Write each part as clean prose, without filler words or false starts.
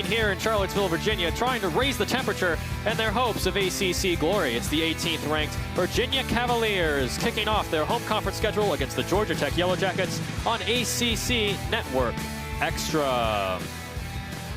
here in Charlottesville, Virginia, trying to raise the temperature and their hopes of ACC glory. It's the 18th ranked Virginia Cavaliers kicking off their home conference schedule against the Georgia Tech Yellow Jackets on ACC Network Extra.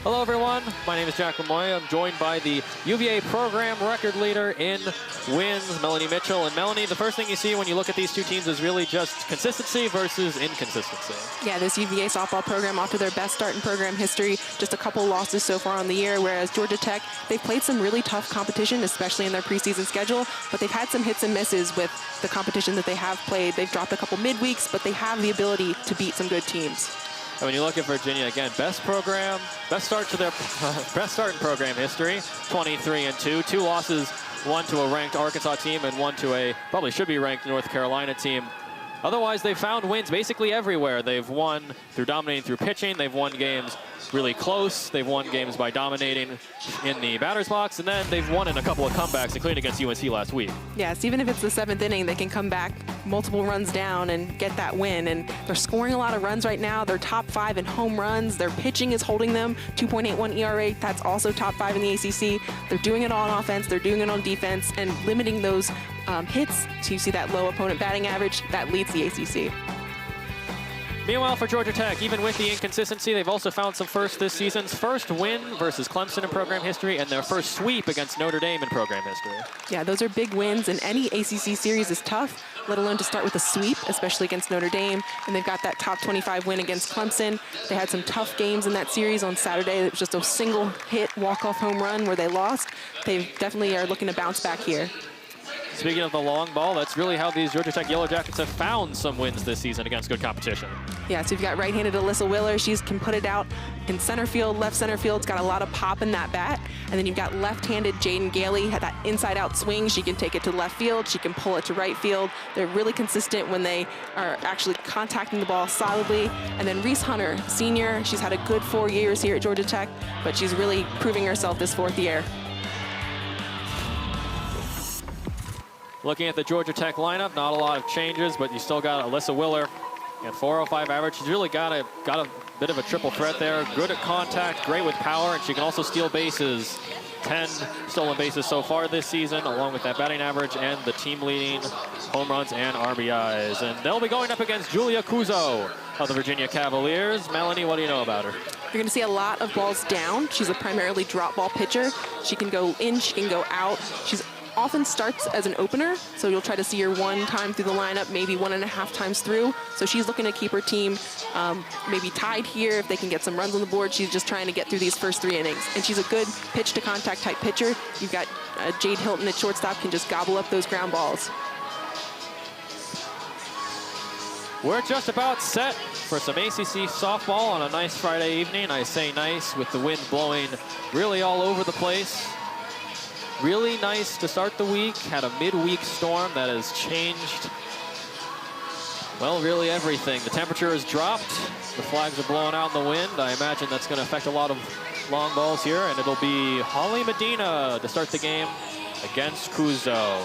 Hello everyone, my name is Jack Lamoy. I'm joined by the UVA program record leader in wins, Melanie Mitchell. And Melanie, the first thing you see when you look at these two teams is really just consistency versus inconsistency. Yeah, this UVA softball program off to their best start in program history. Just a couple losses so far on the year, whereas Georgia Tech, they've played some really tough competition, especially in their preseason schedule, but they've had some hits and misses with the competition that they have played. They've dropped a couple midweeks, but they have the ability to beat some good teams. And when you look at Virginia, again, best start to their best start in program history, 23-2. 2 losses, one to a ranked Arkansas team and one to a probably should be ranked North Carolina team. Otherwise, they've found wins basically everywhere. They've won through dominating through pitching. They've won games really close. They've won games by dominating in the batter's box, and then they've won in a couple of comebacks, including against UNC last week. Yes, even if it's the 7th inning, they can come back multiple runs down and get that win. And they're scoring a lot of runs right now. They're top 5 in home runs. Their pitching is holding them, 2.81 ERA. That's also top 5 in the ACC. They're doing it all on offense. They're doing it on defense and limiting those hits. So you see that low opponent batting average. That leads the ACC. Meanwhile, for Georgia Tech, even with the inconsistency, they've also found some firsts this season's first win versus Clemson in program history and their first sweep against Notre Dame in program history. Yeah, those are big wins, and any ACC series is tough, let alone to start with a sweep, especially against Notre Dame. And they've got that top 25 win against Clemson. They had some tough games in that series on Saturday. It was just a single hit walk-off home run where they lost. They definitely are looking to bounce back here. Speaking of the long ball, that's really how these Georgia Tech Yellow Jackets have found some wins this season against good competition. Yeah, so you've got right-handed Alyssa Willer. She can put it out in center field, left center field. It's got a lot of pop in that bat. And then you've got left-handed Jaden Gailey, had that inside-out swing. She can take it to left field. She can pull it to right field. They're really consistent when they are actually contacting the ball solidly. And then Reese Hunter, senior, she's had a good 4 years here at Georgia Tech, but she's really proving herself this 4th year. Looking at the Georgia Tech lineup, not a lot of changes, but you still got Alyssa Willer at 405 average. She's really got a bit of a triple threat there. Good at contact, great with power, and she can also steal bases. 10 stolen bases so far this season, along with that batting average and the team leading home runs and RBIs. And they'll be going up against Julia Kuzo of the Virginia Cavaliers. Melanie, what do you know about her? You're going to see a lot of balls down. She's a primarily drop ball pitcher. She can go in, she can go out. She's often starts as an opener, so you'll try to see her 1 time through the lineup, maybe 1.5 times through. So she's looking to keep her team maybe tied here if they can get some runs on the board. She's just trying to get through these first 3 innings. And she's a good pitch to contact type pitcher. You've got Jade Hilton at shortstop, can just gobble up those ground balls. We're just about set for some ACC softball on a nice Friday evening. I say nice with the wind blowing really all over the place. Really nice to start the week. Had a midweek storm that has changed, well, really everything. The temperature has dropped. The flags are blowing out in the wind. I imagine that's going to affect a lot of long balls here, and it'll be Holly Medina to start the game against Kuzo.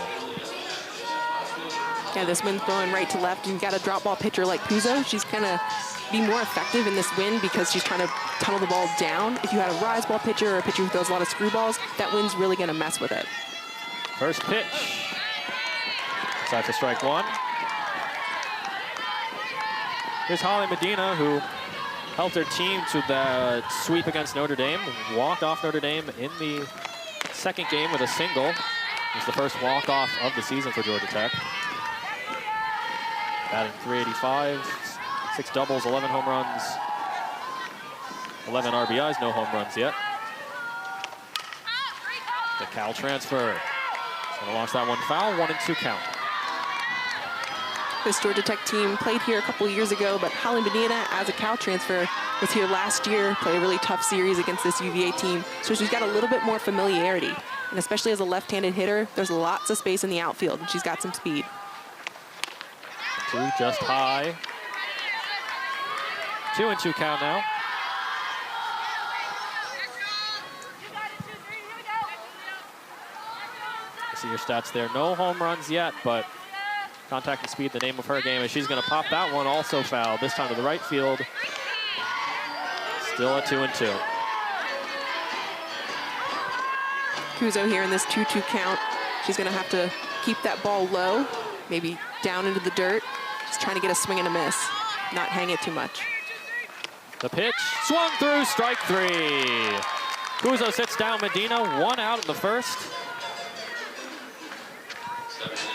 Yeah, this wind's blowing right to left. You've got a drop ball pitcher like Kuzo. She's going to be more effective in this wind because she's trying to tunnel the ball down. If you had a rise ball pitcher or a pitcher who throws a lot of screwballs, that wind's really going to mess with it. First pitch. Inside for strike 1. Here's Holly Medina, who helped her team to the sweep against Notre Dame. Walked off Notre Dame in the 2nd game with a single. It's the first walk-off of the season for Georgia Tech. Batting .385. 6 doubles, 11 home runs, 11 RBIs, no home runs yet. The Cal transfer. He's going to launch that one foul, 1-2 count. This Georgia Tech team played here a couple years ago, but Holly Medina, as a Cal transfer, was here last year, played a really tough series against this UVA team. So she's got a little bit more familiarity. And especially as a left-handed hitter, there's lots of space in the outfield, and she's got some speed. 2 just high. 2-2 count now. See your stats there. No home runs yet, but contact and speed, the name of her game, and she's going to pop that one, also foul, this time to the right field. Still a 2-2. Kuzo here in this 2-2 count. She's going to have to keep that ball low, maybe down into the dirt. Just trying to get a swing and a miss, not hang it too much. The pitch, swung through, strike 3. Kuzo sits down Medina, 1 out in the first.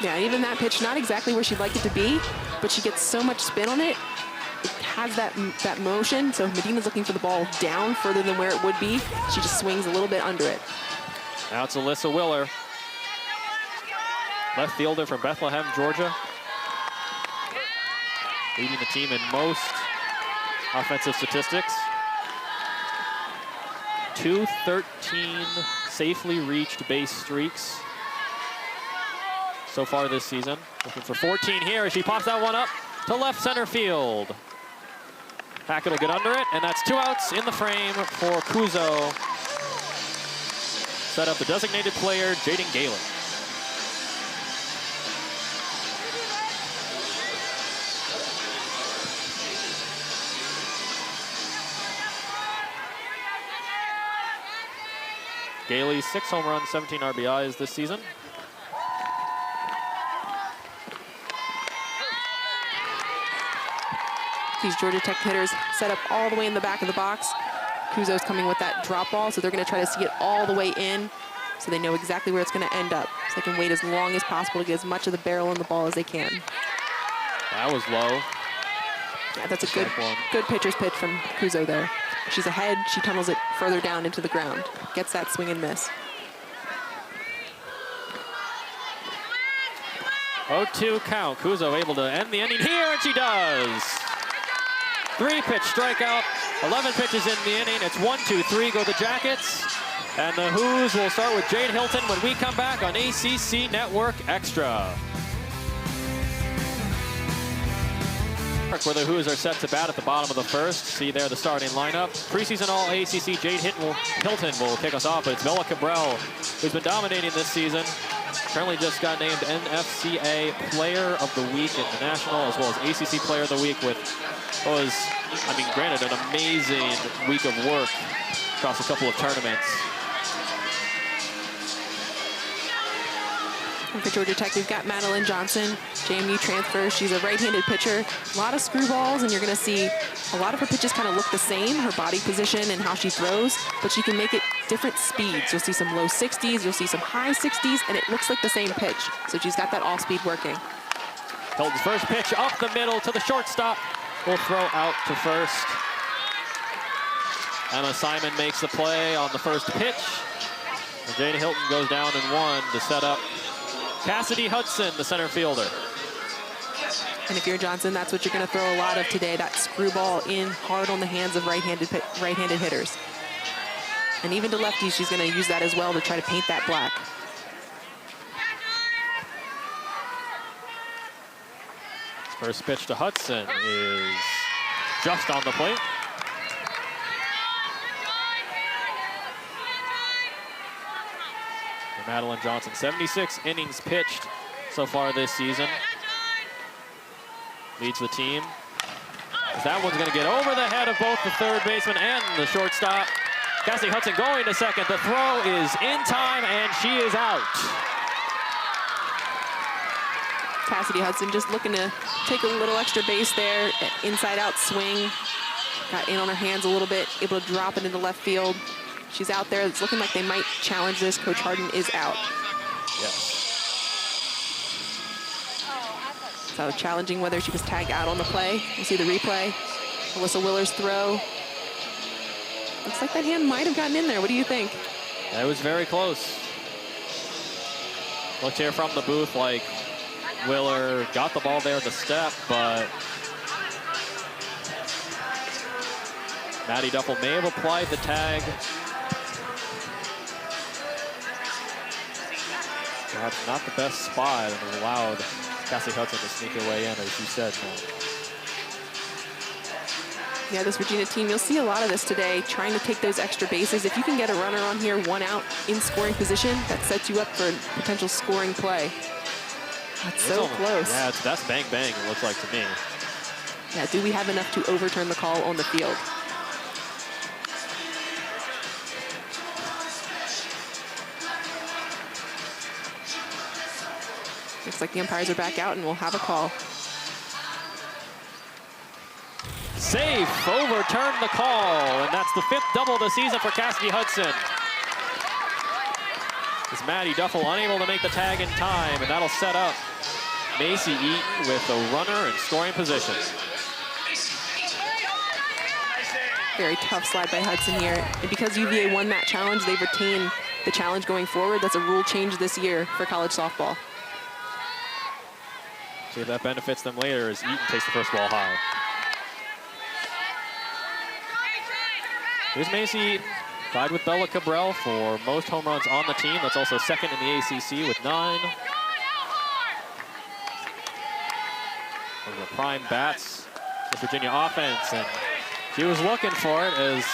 Yeah, even that pitch, not exactly where she'd like it to be, but she gets so much spin on it. It has that motion, so Medina's looking for the ball down further than where it would be. She just swings a little bit under it. Now it's Alyssa Willer, left fielder from Bethlehem, Georgia. Leading the team in most offensive statistics. 213 safely reached base streaks so far this season. Looking for 14 here as she pops that one up to left center field. Hackett will get under it, and that's 2 outs in the frame for Kuzo. Set up the designated player, Jaden Galen. Gailey, 6 home runs, 17 RBIs this season. These Georgia Tech hitters set up all the way in the back of the box. Kuzo's coming with that drop ball, so they're going to try to see it all the way in so they know exactly where it's going to end up. So they can wait as long as possible to get as much of the barrel on the ball as they can. That was low. Yeah, that's a good pitcher's pitch from Kuzo there. She's ahead, she tunnels it further down into the ground. Gets that swing and miss. 0-2 count. Kuzo able to end the inning here, and she does. 3-pitch strikeout, 11 pitches in the inning. It's 1-2-3 go the Jackets. And the Who's will start with Jade Hilton when we come back on ACC Network Extra. Where the Who's are set to bat at the bottom of the first. See there the starting lineup. Preseason All-ACC Jade Hilton will kick us off, but it's Bella Cabral who's been dominating this season. Currently just got named NFCA Player of the Week in the National, as well as ACC Player of the Week with what was, I mean, granted, an amazing week of work across a couple of tournaments. And for Georgia Tech, we've got Madeline Johnson, JMU transfer. She's a right-handed pitcher. A lot of screwballs, and you're going to see a lot of her pitches kind of look the same, her body position and how she throws, but she can make it different speeds. You'll see some low 60s, you'll see some high 60s, and it looks like the same pitch. So she's got that all-speed working. Hilton's first pitch up the middle to the shortstop. Will throw out to first. Emma Simon makes the play on the first pitch. And Jada Hilton goes down in 1 to set up Cassidy Hudson, the center fielder. And if you're Johnson, that's what you're going to throw a lot of today, that screwball in hard on the hands of right-handed hitters. And even to lefties, she's going to use that as well to try to paint that black. First pitch to Hudson is just on the plate. And Madeline Johnson, 76 innings pitched so far this season. Leads the team. That one's going to get over the head of both the third baseman and the shortstop. Cassidy Hudson going to second. The throw is in time, and she is out. Cassidy Hudson just looking to take a little extra base there. Inside-out swing. Got in on her hands a little bit, able to drop it into left field. She's out there. It's looking like they might challenge this. Coach Harden is out. Yes. So challenging whether she was tagged out on the play. We'll see the replay. Alyssa Willer's throw. Looks like that hand might have gotten in there. What do you think? That was very close. Looked here from the booth like Willer got the ball there at the step, but Maddie Duffel may have applied the tag. Perhaps not the best spot, and allowed Cassie Hudson to sneak her way in, as you said. Yeah, this Regina team, you'll see a lot of this today, trying to take those extra bases. If you can get a runner on here, 1 out in scoring position, that sets you up for a potential scoring play. That's so close. Yeah, that's bang bang, it looks like to me. Yeah, do we have enough to overturn the call on the field? Looks like the umpires are back out and we'll have a call. Safe, overturned the call, and that's the 5th double of the season for Cassidy Hudson. As Maddie Duffel unable to make the tag in time, and that'll set up Macy Eaton with a runner in scoring position. Very tough slide by Hudson here. And because UVA won that challenge, they've retained the challenge going forward. That's a rule change this year for college softball. See if that benefits them later as Eaton takes the first ball high. Here's Macy Eaton, tied with Bella Cabral for most home runs on the team. That's also second in the ACC with 9. One of the prime bats, this Virginia offense, and she was looking for it as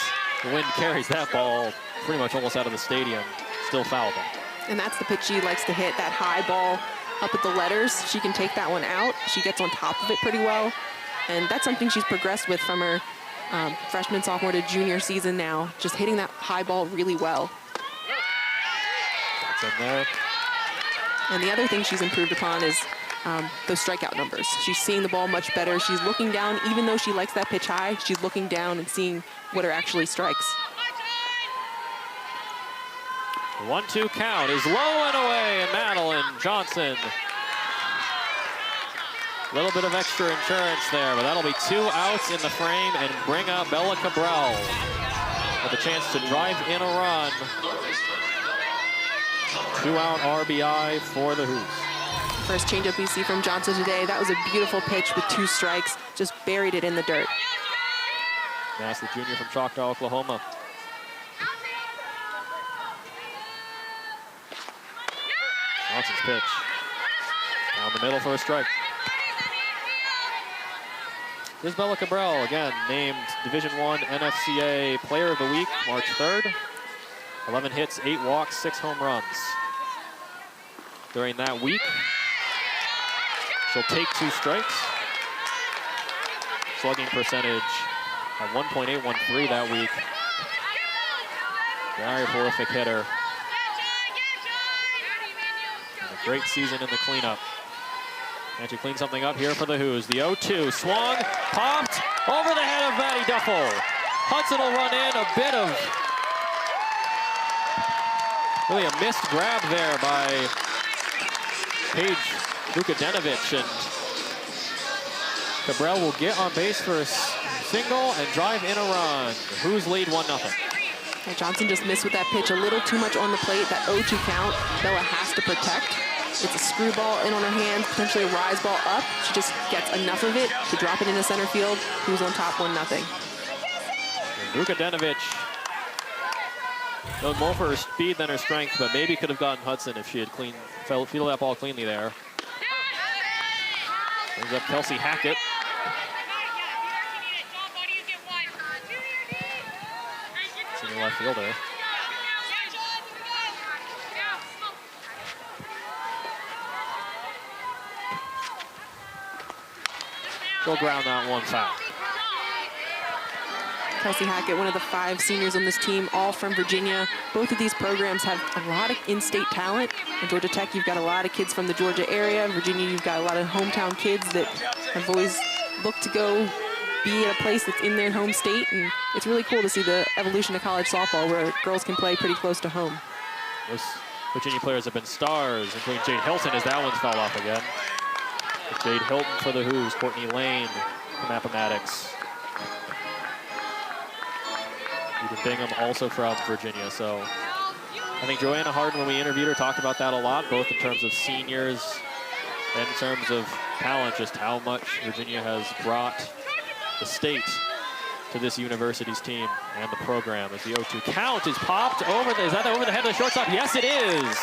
the wind carries that ball pretty much almost out of the stadium, still foulable. And that's the pitch she likes to hit, that high ball up at the letters. She can take that one out. She gets on top of it pretty well. And that's something she's progressed with from her freshman, sophomore to junior season now, just hitting that high ball really well. That's in there. And the other thing she's improved upon is those strikeout numbers. She's seeing the ball much better. She's looking down, even though she likes that pitch high, she's looking down and seeing what are actually strikes. The 1-2 count is low and away, and Madeline Johnson. A little bit of extra insurance there, but that'll be 2 outs in the frame and bring out Bella Cabral with a chance to drive in a run. 2-out RBI for the Hoos. First changeup we see from Johnson today. That was a beautiful pitch with 2 strikes, just buried it in the dirt. That's the junior from Choctaw, Oklahoma. Johnson's pitch. Down the middle for a strike. Here's Bella Cabral, again, named Division I NFCA Player of the Week, March 3rd. 11 hits, 8 walks, 6 home runs. During that week, she'll take 2 strikes. Slugging percentage at 1.813 that week. Very prolific hitter. And a great season in the cleanup. And she cleans something up here for the Hoos. The 0-2 swung, popped over the head of Maddie Duffel. Hudson will run in, a bit of really a missed grab there by Paige Vukadinovic, and Cabral will get on base for a single and drive in a run. Hoos lead 1-0. Yeah, Johnson just missed with that pitch, a little too much on the plate. That 0-2 count, Bella has to protect. It's a screwball in on her hands, potentially a rise ball up. She just gets enough of it to drop it into center field. Who's on top 1-0. Vukadinovic known more for her speed than her strength, but maybe could have gotten Hudson if she had fielded that ball cleanly there. Brings up Kelsey Hackett. Senior left fielder. She'll ground that one foul. Kelsey Hackett, one of the 5 seniors on this team, all from Virginia. Both of these programs have a lot of in-state talent. In Georgia Tech, you've got a lot of kids from the Georgia area. In Virginia, you've got a lot of hometown kids that have always looked to go be at a place that's in their home state. And it's really cool to see the evolution of college softball where girls can play pretty close to home. Those Virginia players have been stars, including Jade Hilton as that one's fouled off again. Jade Hilton for the Hoos, Courtney Lane from Appomattox. Eden Bingham also from Virginia. So I think Joanna Harden, when we interviewed her, talked about that a lot, both in terms of seniors and in terms of talent, just how much Virginia has brought the state to this university's team and the program. As the 0-2 count is popped over is that over the head of the shortstop? Yes, it is.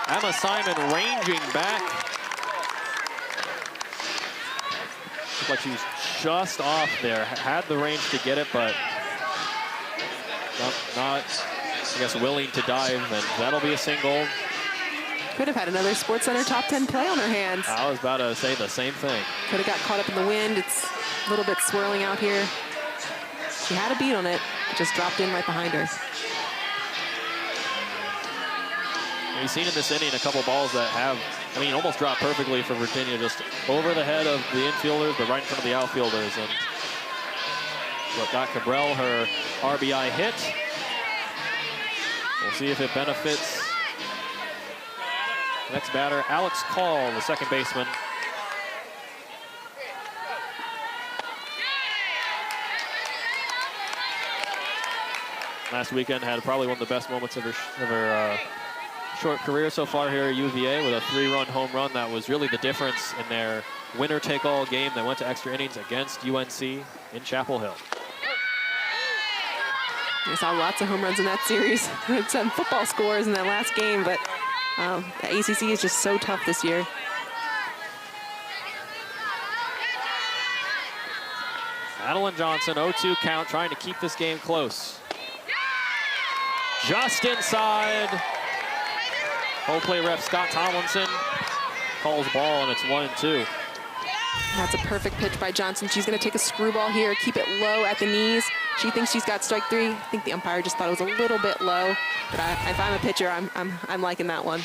Emma Simon ranging back. Looked like she was just off there. Had the range to get it, but not I guess, willing to dive, and that'll be a single. Could have had another SportsCenter top 10 play on her hands. I was about to say the same thing. Could have got caught up in the wind. It's a little bit swirling out here. She had a beat on it. It just dropped in right behind her. We've seen in this inning a couple balls that have, I mean, almost dropped perfectly for Virginia, just over the head of the infielders, but right in front of the outfielders. And what got Cabral her RBI hit. We'll see if it benefits. Next batter, Alex Call, the second baseman. Last weekend had probably one of the best moments of her short career so far here at UVA with a 3-run home run. That was really the difference in their winner-take-all game that went to extra innings against UNC in Chapel Hill. I saw lots of home runs in that series. Some football scores in that last game, but the ACC is just so tough this year. Madeline Johnson, 0-2 count, trying to keep this game close. Just inside. Home plate ref Scott Tomlinson calls ball, and it's 1-2. That's a perfect pitch by Johnson. She's going to take a screwball here, keep it low at the knees. She thinks she's got strike 3. I think the umpire just thought it was a little bit low, but if I'm a pitcher, I'm liking that one.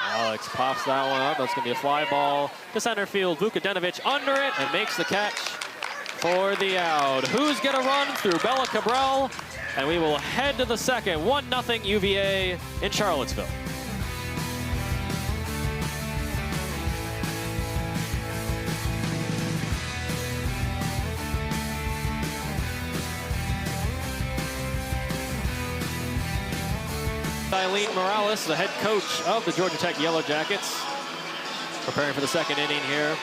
Alex pops that one up. That's going to be a fly ball to center field. Vukadinovic under it and makes the catch for the out. Who's going to run through Bella Cabral? And we will head to the second. 1-0 UVA in Charlottesville. Eileen Morales, the head coach of the Georgia Tech Yellow Jackets, preparing for the second inning here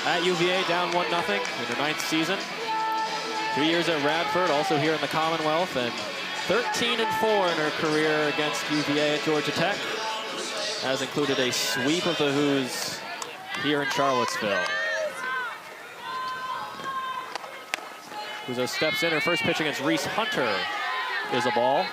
at UVA, down 1-0 in their 9th season. 2 years at Radford, also here in the Commonwealth, and 13-4 in her career against UVA at Georgia Tech. Has included a sweep of the Hoos here in Charlottesville. Cuso steps in. Her first pitch against Reese Hunter is a ball.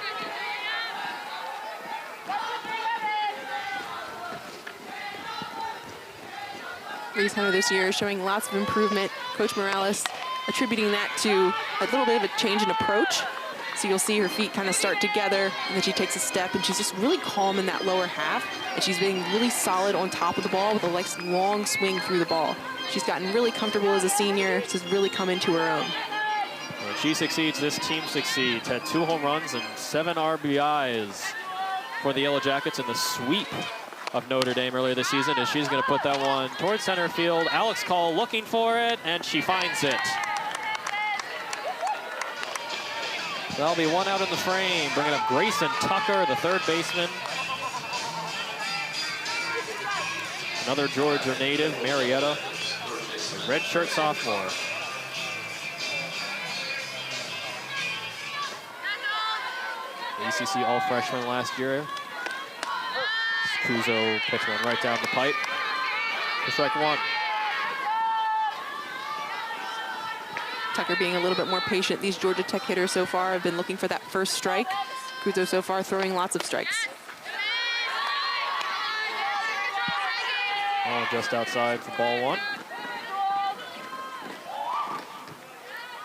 Reese Hunter this year showing lots of improvement. Coach Morales attributing that to a little bit of a change in approach. So you'll see her feet kind of start together, and then she takes a step, and she's just really calm in that lower half. And she's being really solid on top of the ball with a long swing through the ball. She's gotten really comfortable as a senior. She's really come into her own. When she succeeds, this team succeeds. Had 2 home runs and 7 RBIs for the Yellow Jackets in the sweep of Notre Dame earlier this season, as she's going to put that one towards center field. Alex Call looking for it, and she finds it. That'll be 1 out in the frame, bringing up Grayson Tucker, the third baseman. Another Georgia native, Marietta, a redshirt sophomore. ACC All-Freshman last year. Cuso puts one right down the pipe for strike 1. Tucker being a little bit more patient. These Georgia Tech hitters so far have been looking for that first strike. Cuso so far throwing lots of strikes. Oh, just outside for ball 1.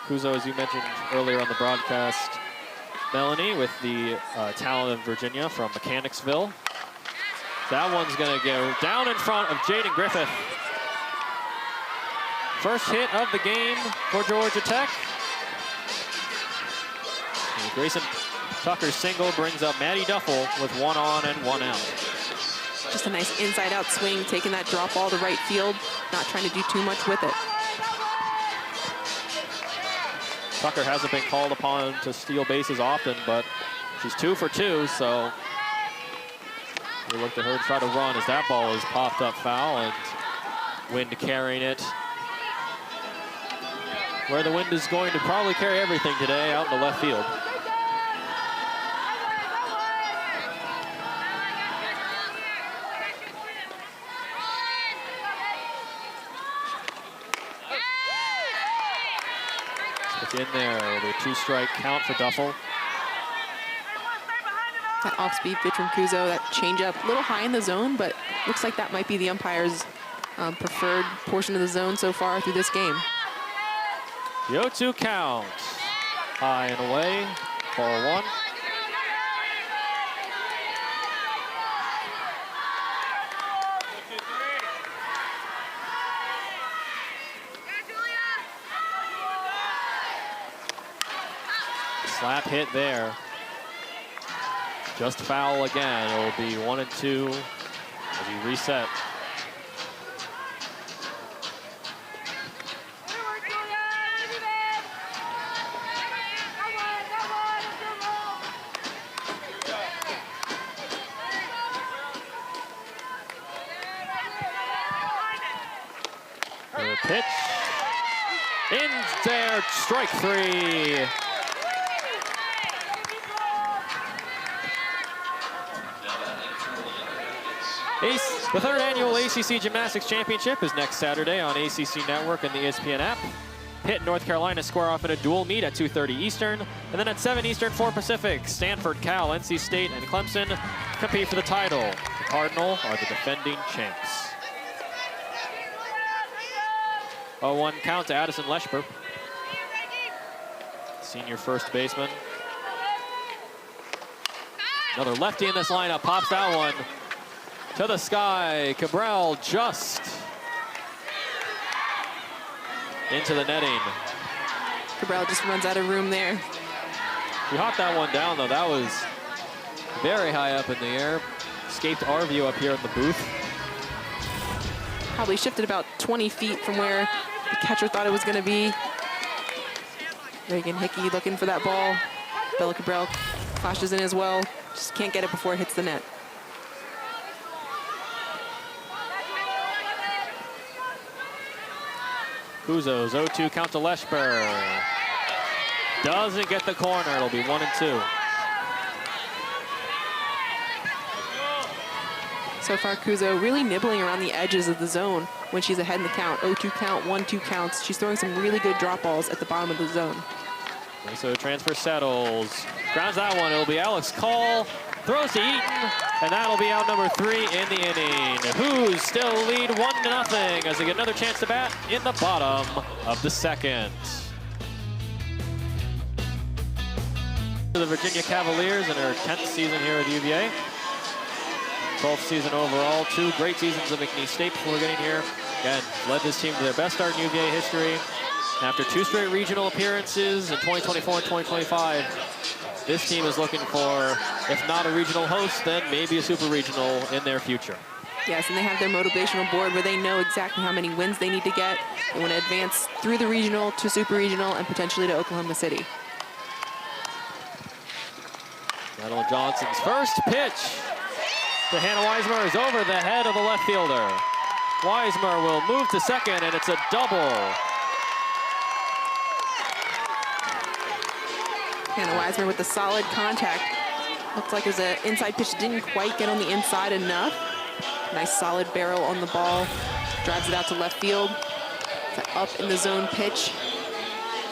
Cuso, as you mentioned earlier on the broadcast, Melanie, with the talent of Virginia from Mechanicsville. That one's going to go down in front of Jaden Griffith. First hit of the game for Georgia Tech. And Grayson Tucker's single brings up Maddie Duffel with 1 on and 1 out. Just a nice inside-out swing, taking that drop ball to right field, not trying to do too much with it. Tucker hasn't been called upon to steal bases often, but she's 2 for 2, so we looked at her to try to run as that ball is popped up foul, and wind carrying it where the wind is going to probably carry everything today, out in the left field. Stick in there with a 2-strike count for Duffel. That off-speed pitch from Cuso, that changeup, a little high in the zone, but looks like that might be the umpire's preferred portion of the zone so far through this game. The 0-2 count. High and away, ball 1. slap hit there. Just foul again. It'll be 1 and 2 as he reset. The pitch. In there, strike 3. The third annual ACC Gymnastics Championship is next Saturday on ACC Network and the ESPN app. Pitt and North Carolina square off in a dual meet at 2:30 Eastern. And then at 7 Eastern, 4 Pacific, Stanford, Cal, NC State, and Clemson compete for the title. The Cardinal are the defending champs. 0-1 count to Addison Leshper, senior first baseman. Another lefty in this lineup, pops that one to the sky. Cabral just into the netting. Cabral just runs out of room there. We hawked that one down, though. That was very high up in the air. Escaped our view up here in the booth. Probably shifted about 20 feet from where the catcher thought it was going to be. Reagan Hickey looking for that ball. Bella Cabral flashes in as well. Just can't get it before it hits the net. Kuzo's 0-2 count to Leshper. Doesn't get the corner. It'll be 1 and 2. So far, Kuzo really nibbling around the edges of the zone when she's ahead in the count. 0-2 count, 1-2 counts. She's throwing some really good drop balls at the bottom of the zone. And so transfer settles. Grounds that one. It'll be Alex Call. Throws to Eaton, and that'll be out number 3 in the inning. Who's still lead 1-0 as they get another chance to bat in the bottom of the second. The Virginia Cavaliers in her 10th season here at UVA. 12th season overall. 2 great seasons of McNeese State before getting here. Again, led this team to their best start in UVA history. After 2 straight regional appearances in 2024 and 2025, this team is looking for, if not a regional host, then maybe a super regional in their future. Yes, and they have their motivational board where they know exactly how many wins they need to get. They want to advance through the regional to super regional and potentially to Oklahoma City. Madeline Johnson's first pitch to Hannah Weismer is over the head of the left fielder. Weismer will move to second, and it's a double. Hannah Weismer with the solid contact. Looks like it was an inside pitch. Didn't quite get on the inside enough. Nice solid barrel on the ball. Drives it out to left field. It's an up in the zone pitch.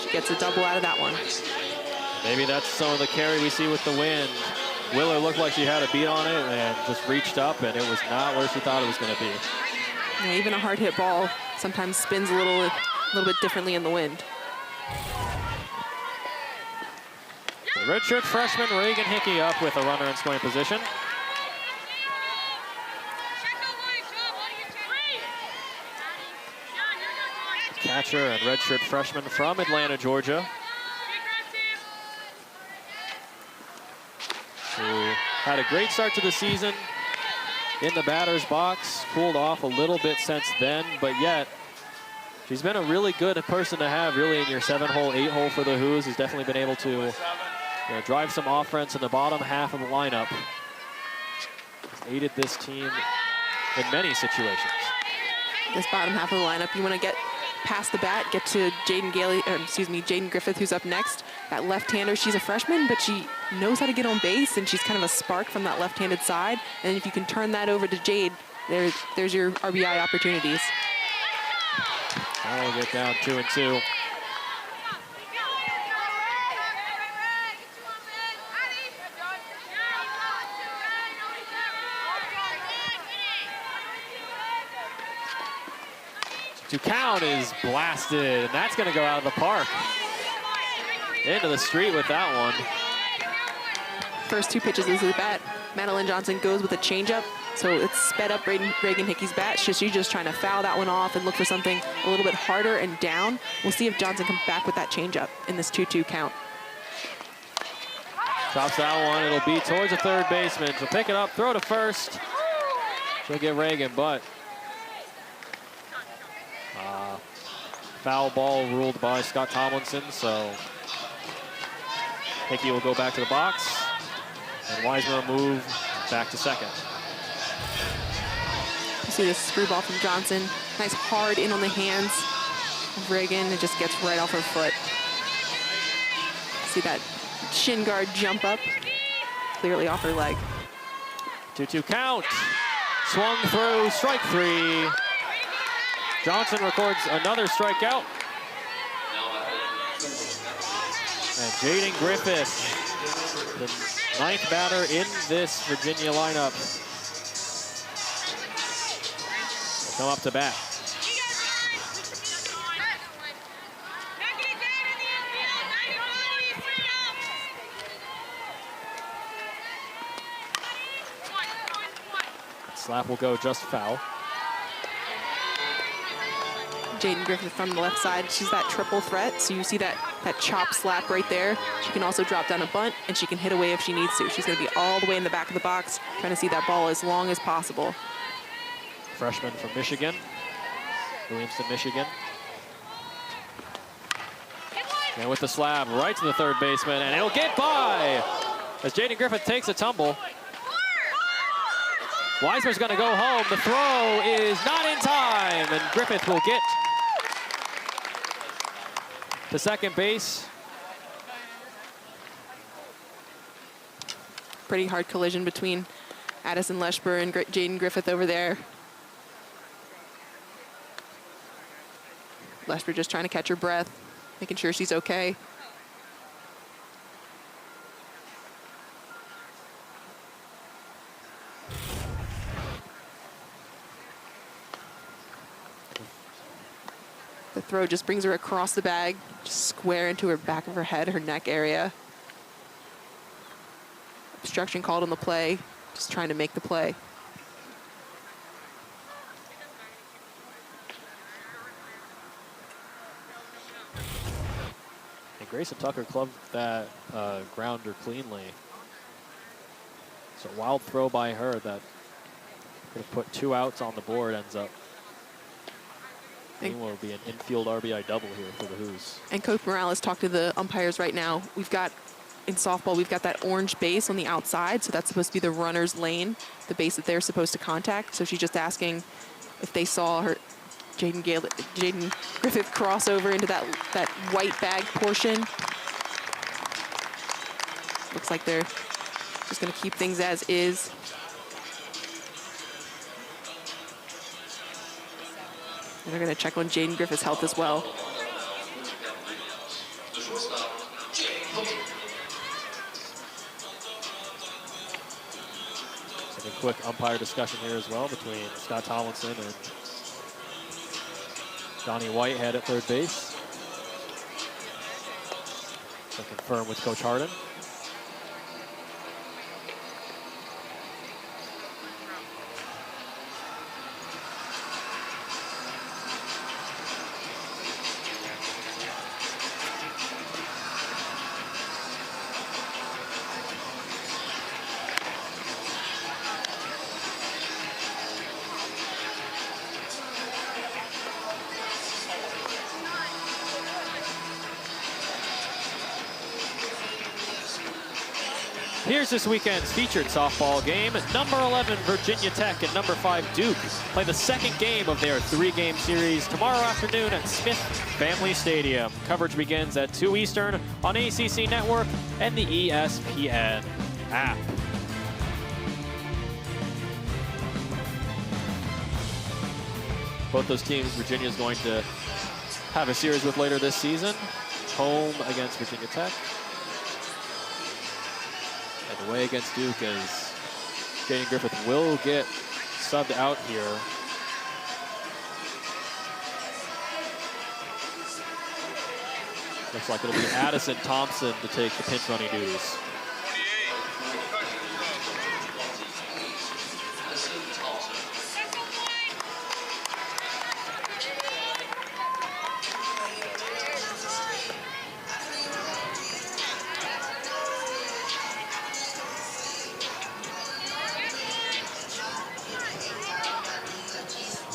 She gets a double out of that one. Maybe that's some of the carry we see with the wind. Willer looked like she had a beat on it and just reached up, and it was not where she thought it was going to be. Yeah, even a hard hit ball sometimes spins a little bit differently in the wind. The redshirt freshman Reagan Hickey up with a runner in scoring position. Catcher and redshirt freshman from Atlanta, Georgia, who had a great start to the season in the batter's box, cooled off a little bit since then, but yet she's been a really good person to have really in your 7-hole, 8-hole for the Hoos. Has definitely been able to drive some offense in the bottom half of the lineup. Has aided this team in many situations. This bottom half of the lineup, you want to get past the bat, get to Jaden Griffith, who's up next. That left-hander, she's a freshman, but she knows how to get on base, and she's kind of a spark from that left-handed side. And if you can turn that over to Jade, there's your RBI opportunities. Now we'll get down 2 and 2. To count is blasted, and that's going to go out of the park. Into the street with that one. First 2 pitches of the bat, Madeline Johnson goes with a changeup, so it's sped up Reagan Hickey's bat. She's just trying to foul that one off and look for something a little bit harder and down. We'll see if Johnson comes back with that changeup in this 2-2 count. Drops that one. It'll be towards the third baseman. She'll pick it up, throw to first. She'll get Reagan, but foul ball ruled by Scott Tomlinson, so Hickey will go back to the box, and Weismer will move back to second. You see this screwball from Johnson. Nice hard in on the hands of Reagan. It just gets right off her foot. See that shin guard jump up, clearly off her leg. 2-2 count. Swung through, strike three. Johnson records another strikeout. And Jaden Griffith, the 9th batter in this Virginia lineup, will come up to bat. Slap will go just foul. Jaden Griffith from the left side, she's that triple threat. So you see that chop slap right there. She can also drop down a bunt, and she can hit away if she needs to. She's going to be all the way in the back of the box, trying to see that ball as long as possible. Freshman from Michigan, Williamston, Michigan. And with the slab right to the third baseman, and it'll get by as Jaden Griffith takes a tumble. Weismer's going to go home. The throw is not in time, and Griffith will get to second base. Pretty hard collision between Addison Leshber and Jaden Griffith over there. Leshber just trying to catch her breath, making sure she's okay. The throw just brings her across the bag, just square into her back of her head, her neck area. Obstruction called on the play, just trying to make the play. And Grayson Tucker clubbed that grounder cleanly. So a wild throw by her that could have put 2 outs on the board ends up. Will be an infield RBI double here for the Hoos. And Coach Morales talked to the umpires right now. We've got, in softball, we've got that orange base on the outside, so that's supposed to be the runner's lane, the base that they're supposed to contact. So she's just asking if they saw her, Jaden Griffith cross over into that white bag portion. Looks like they're just going to keep things as is. And they're going to check on Jaden Griffith's health as well. So a quick umpire discussion here as well between Scott Tomlinson and Johnny Whitehead at third base. So confirm with Coach Harden. Here's this weekend's featured softball game. Number 11, Virginia Tech, and number 5, Duke play the second game of their 3-game series tomorrow afternoon at Smith Family Stadium. Coverage begins at 2 Eastern on ACC Network and the ESPN app. Both those teams Virginia's going to have a series with later this season. Home against Virginia Tech. And away against Duke as Jaden Griffith will get subbed out here. Looks like it'll be Addison Thompson to take the pinch running duties.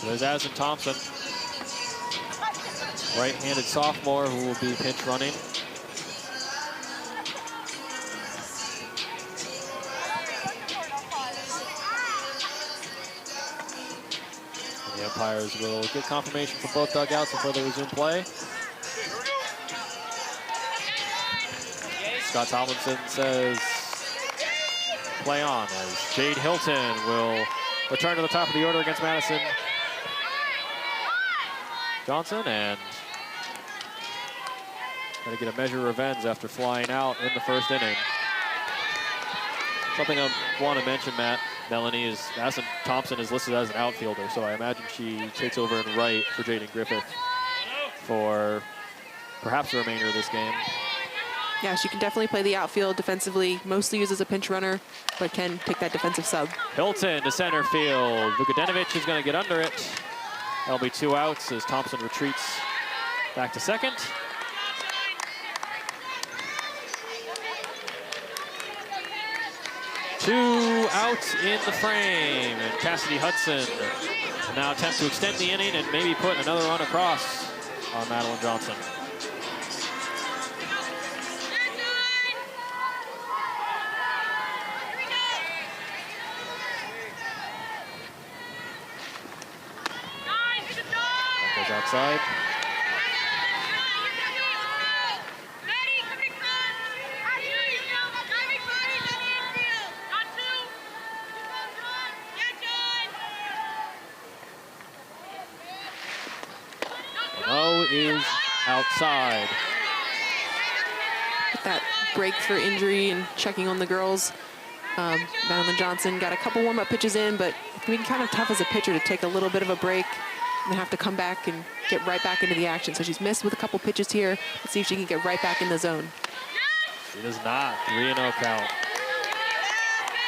There's Addison Thompson, right-handed sophomore who will be pinch running. The umpires will get confirmation from both dugouts before they resume play. Scott Tomlinson says play on as Jade Hilton will return to the top of the order against Madison Johnson, and going to get a measure of revenge after flying out in the first inning. Something I want to mention, Matt, Melanie, is Addison Thompson is listed as an outfielder, so I imagine she takes over in right for Jaden Griffith for perhaps the remainder of this game. Yeah, she can definitely play the outfield defensively, mostly used as a pinch runner, but can take that defensive sub. Hilton to center field. Vukadinovic is going to get under it. That'll be 2 outs as Thompson retreats back to second. Two outs in the frame, and Cassidy Hudson will now attempt to extend the inning and maybe put another run across on Madeline Johnson. That goes outside. Is outside. With that break for injury and checking on the girls, Madeline Johnson got a couple warm-up pitches in, but it can be kind of tough as a pitcher to take a little bit of a break and have to come back and get right back into the action. So she's missed with a couple pitches here. Let's see if she can get right back in the zone. She does not. 3-0 count.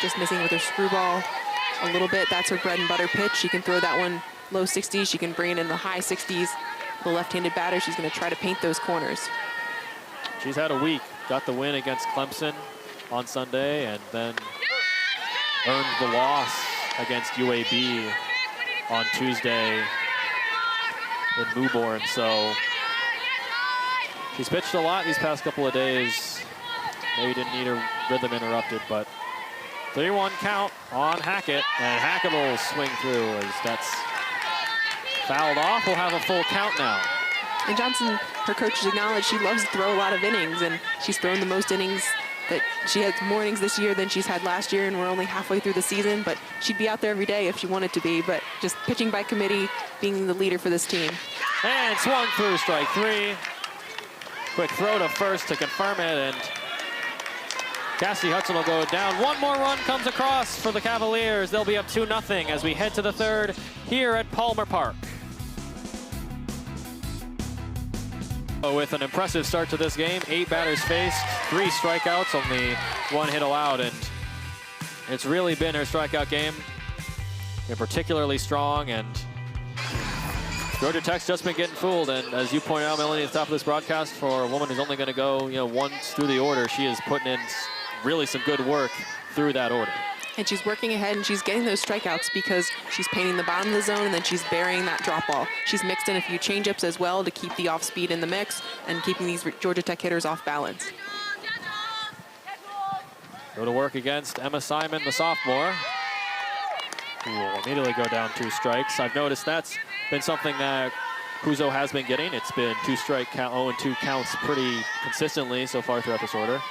Just missing with her screwball a little bit. That's her bread and butter pitch. She can throw that one low 60s. She can bring it in the high 60s. The left-handed batter, she's going to try to paint those corners. She's had a week. Got the win against Clemson on Sunday, and then earned the loss against UAB on Tuesday in Mewborn. So she's pitched a lot these past couple of days. Maybe didn't need her rhythm interrupted, but 3-1 count on Hackett, and Hackett will swing through as that's fouled off. We'll have a full count now. And Johnson, her coaches acknowledge she loves to throw a lot of innings, and she's thrown the most innings. That she has more innings this year than she's had last year, and we're only halfway through the season, but she'd be out there every day if she wanted to be, but just pitching by committee, being the leader for this team. And swung through, strike 3. Quick throw to first to confirm it, and Cassidy Hudson will go down. One more run comes across for the Cavaliers. They'll be up 2-0 as we head to the third here at Palmer Park. With an impressive start to this game, 8 batters faced, 3 strikeouts, only 1 hit allowed, and it's really been her strikeout game. Been particularly strong, and Georgia Tech's just been getting fooled. And as you pointed out, Melanie, at the top of this broadcast, for a woman who's only going to go, once through the order, she is putting in really some good work through that order. And she's working ahead, and she's getting those strikeouts because she's painting the bottom of the zone, and then she's burying that drop ball. She's mixed in a few changeups as well to keep the off speed in the mix and keeping these Georgia Tech hitters off balance. Go to work against Emma Simon, the sophomore, who will immediately go down 2 strikes. I've noticed that's been something that Kuzo has been getting. It's been 2-strike count, 0-2 counts pretty consistently so far throughout this order.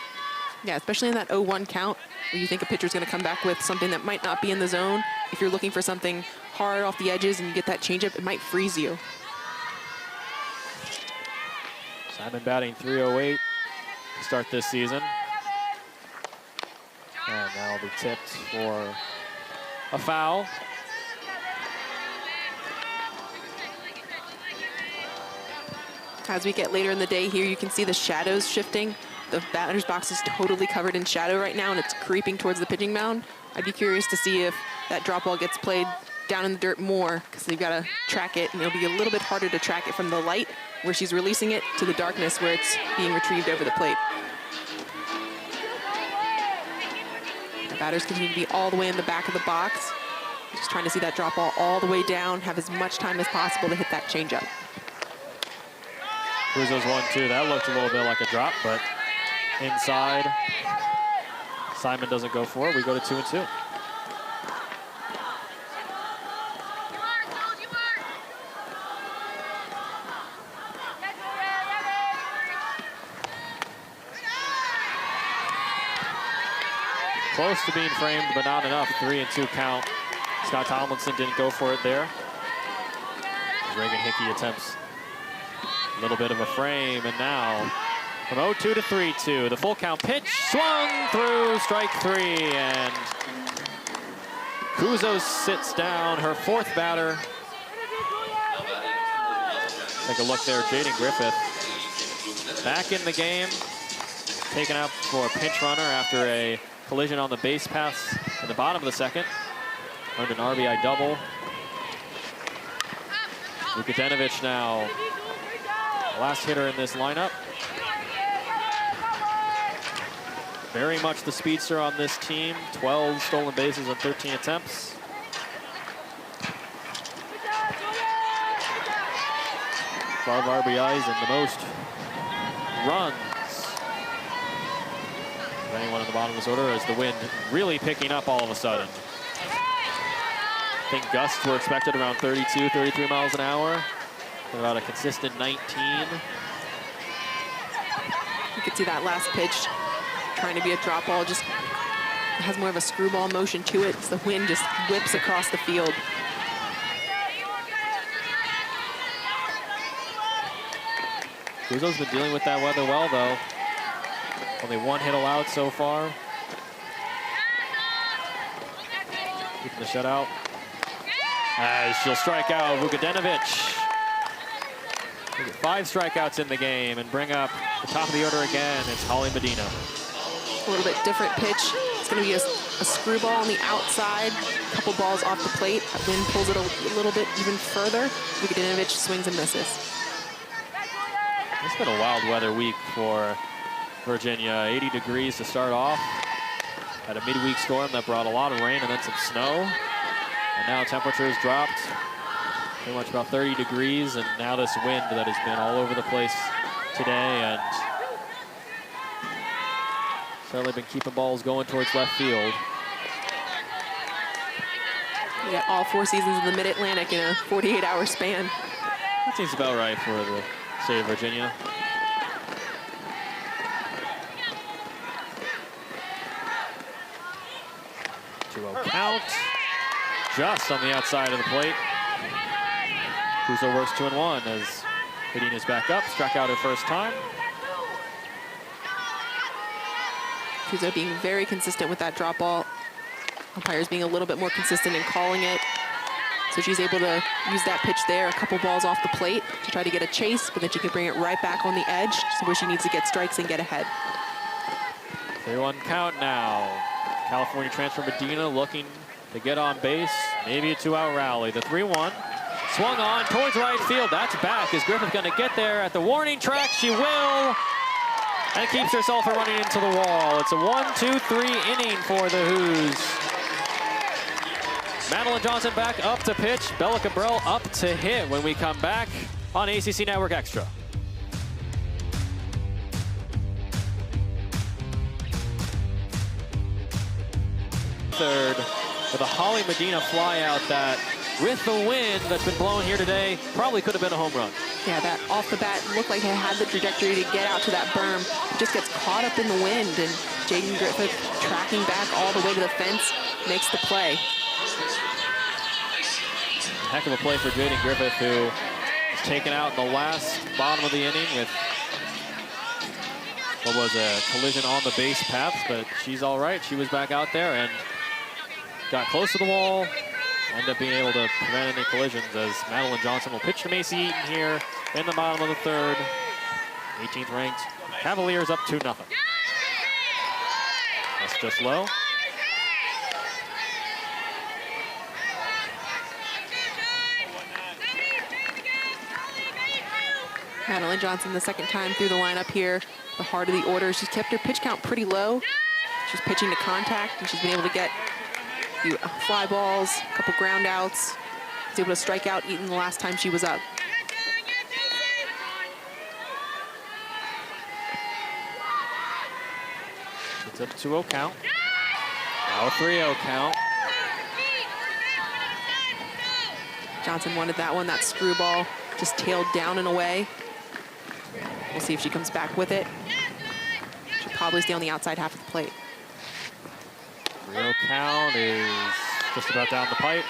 Yeah, especially in that 0-1 count, where you think a pitcher's going to come back with something that might not be in the zone. If you're looking for something hard off the edges and you get that changeup, it might freeze you. Simon batting .308 to start this season. And now will be tipped for a foul. As we get later in the day here, you can see the shadows shifting. The batter's box is totally covered in shadow right now, and it's creeping towards the pitching mound. I'd be curious to see if that drop ball gets played down in the dirt more, because you've got to track it, and it'll be a little bit harder to track it from the light where she's releasing it to the darkness where it's being retrieved over the plate. The batters continue to be all the way in the back of the box. Just trying to see that drop ball all the way down, have as much time as possible to hit that changeup. Cruzo's 1-2. That looked a little bit like a drop, but inside. Simon doesn't go for it. We go to 2-2. Close to being framed, but not enough. 3-2 count. Scott Tomlinson didn't go for it there. Reagan Hickey attempts a little bit of a frame, and now from 0-2 to 3-2. The full count pitch swung through, strike 3, and Cruzo sits down, her 4th batter. Take a look there, Jaden Griffith back in the game, taken out for a pinch runner after a collision on the base paths in the bottom of the 2nd. Earned an RBI double. Vukadinovic now, last hitter in this lineup. Very much the speedster on this team. 12 stolen bases on 13 attempts. Five RBIs and the most runs of anyone in the bottom of this order, as the wind really picking up all of a sudden. I think gusts were expected around 32, 33 miles an hour. About a consistent 19. You could see that last pitch trying to be a drop ball, just has more of a screwball motion to it. So the wind just whips across the field. Cruzo's been dealing with that weather well, though. Only 1 hit allowed so far. Keeping the shutout. As she'll strike out Vukadinovic. 5 strikeouts in the game and bring up the top of the order again. It's Holly Medina. A little bit different pitch. It's going to be a screwball on the outside. A couple balls off the plate. That wind pulls it a little bit even further. Vukadinovic swings and misses. It's been a wild weather week for Virginia. 80 degrees to start off. Had a midweek storm that brought a lot of rain and then some snow. And now temperatures dropped pretty much about 30 degrees, and now this wind that has been all over the place today, and certainly been keeping balls going towards left field. We got all 4 seasons of the Mid-Atlantic in a 48-hour span. That seems about right for the state of Virginia. Count. Just on the outside of the plate. Cruzo works 2-1 as Medina's back up, struck out her first time. Cruzo being very consistent with that drop ball. Umpires being a little bit more consistent in calling it. So she's able to use that pitch there, a couple balls off the plate to try to get a chase, but then she can bring it right back on the edge to where she needs to get strikes and get ahead. 3-1 count now. California transfer Medina looking to get on base, maybe a 2-out rally. The 3-1 swung on towards right field. That's back. Is Griffith going to get there at the warning track? She will, and keeps herself from running into the wall. It's a 1-2-3 inning for the Hoos. Madeline Johnson back up to pitch. Bella Cabral up to hit when we come back on ACC Network Extra. Third with a Holly Medina flyout that, with the wind that's been blowing here today, probably could have been a home run. Yeah, that off the bat looked like it had the trajectory to get out to that berm. It just gets caught up in the wind, and Jaden Griffith tracking back all the way to the fence makes the play. Heck of a play for Jaden Griffith, who was taken out in the last bottom of the inning with what was a collision on the base paths, but she's all right. She was back out there and got close to the wall. Ended up being able to prevent any collisions as Madeline Johnson will pitch to Macy Eaton here in the bottom of the 3rd. 18th ranked Cavaliers up 2-0. That's just low. Madeline Johnson the 2nd time through the lineup here. The heart of the order. She's kept her pitch count pretty low. She's pitching to contact, and she's been able to get A few fly balls, a couple ground outs. Was able to strike out Eaton the last time she was up. It's a 2-0 count. Now a 3-0 count. Johnson wanted that one. That screwball just tailed down and away. We'll see if she comes back with it. She'll probably stay on the outside half of the plate. 3-0 count is just about down the pipe.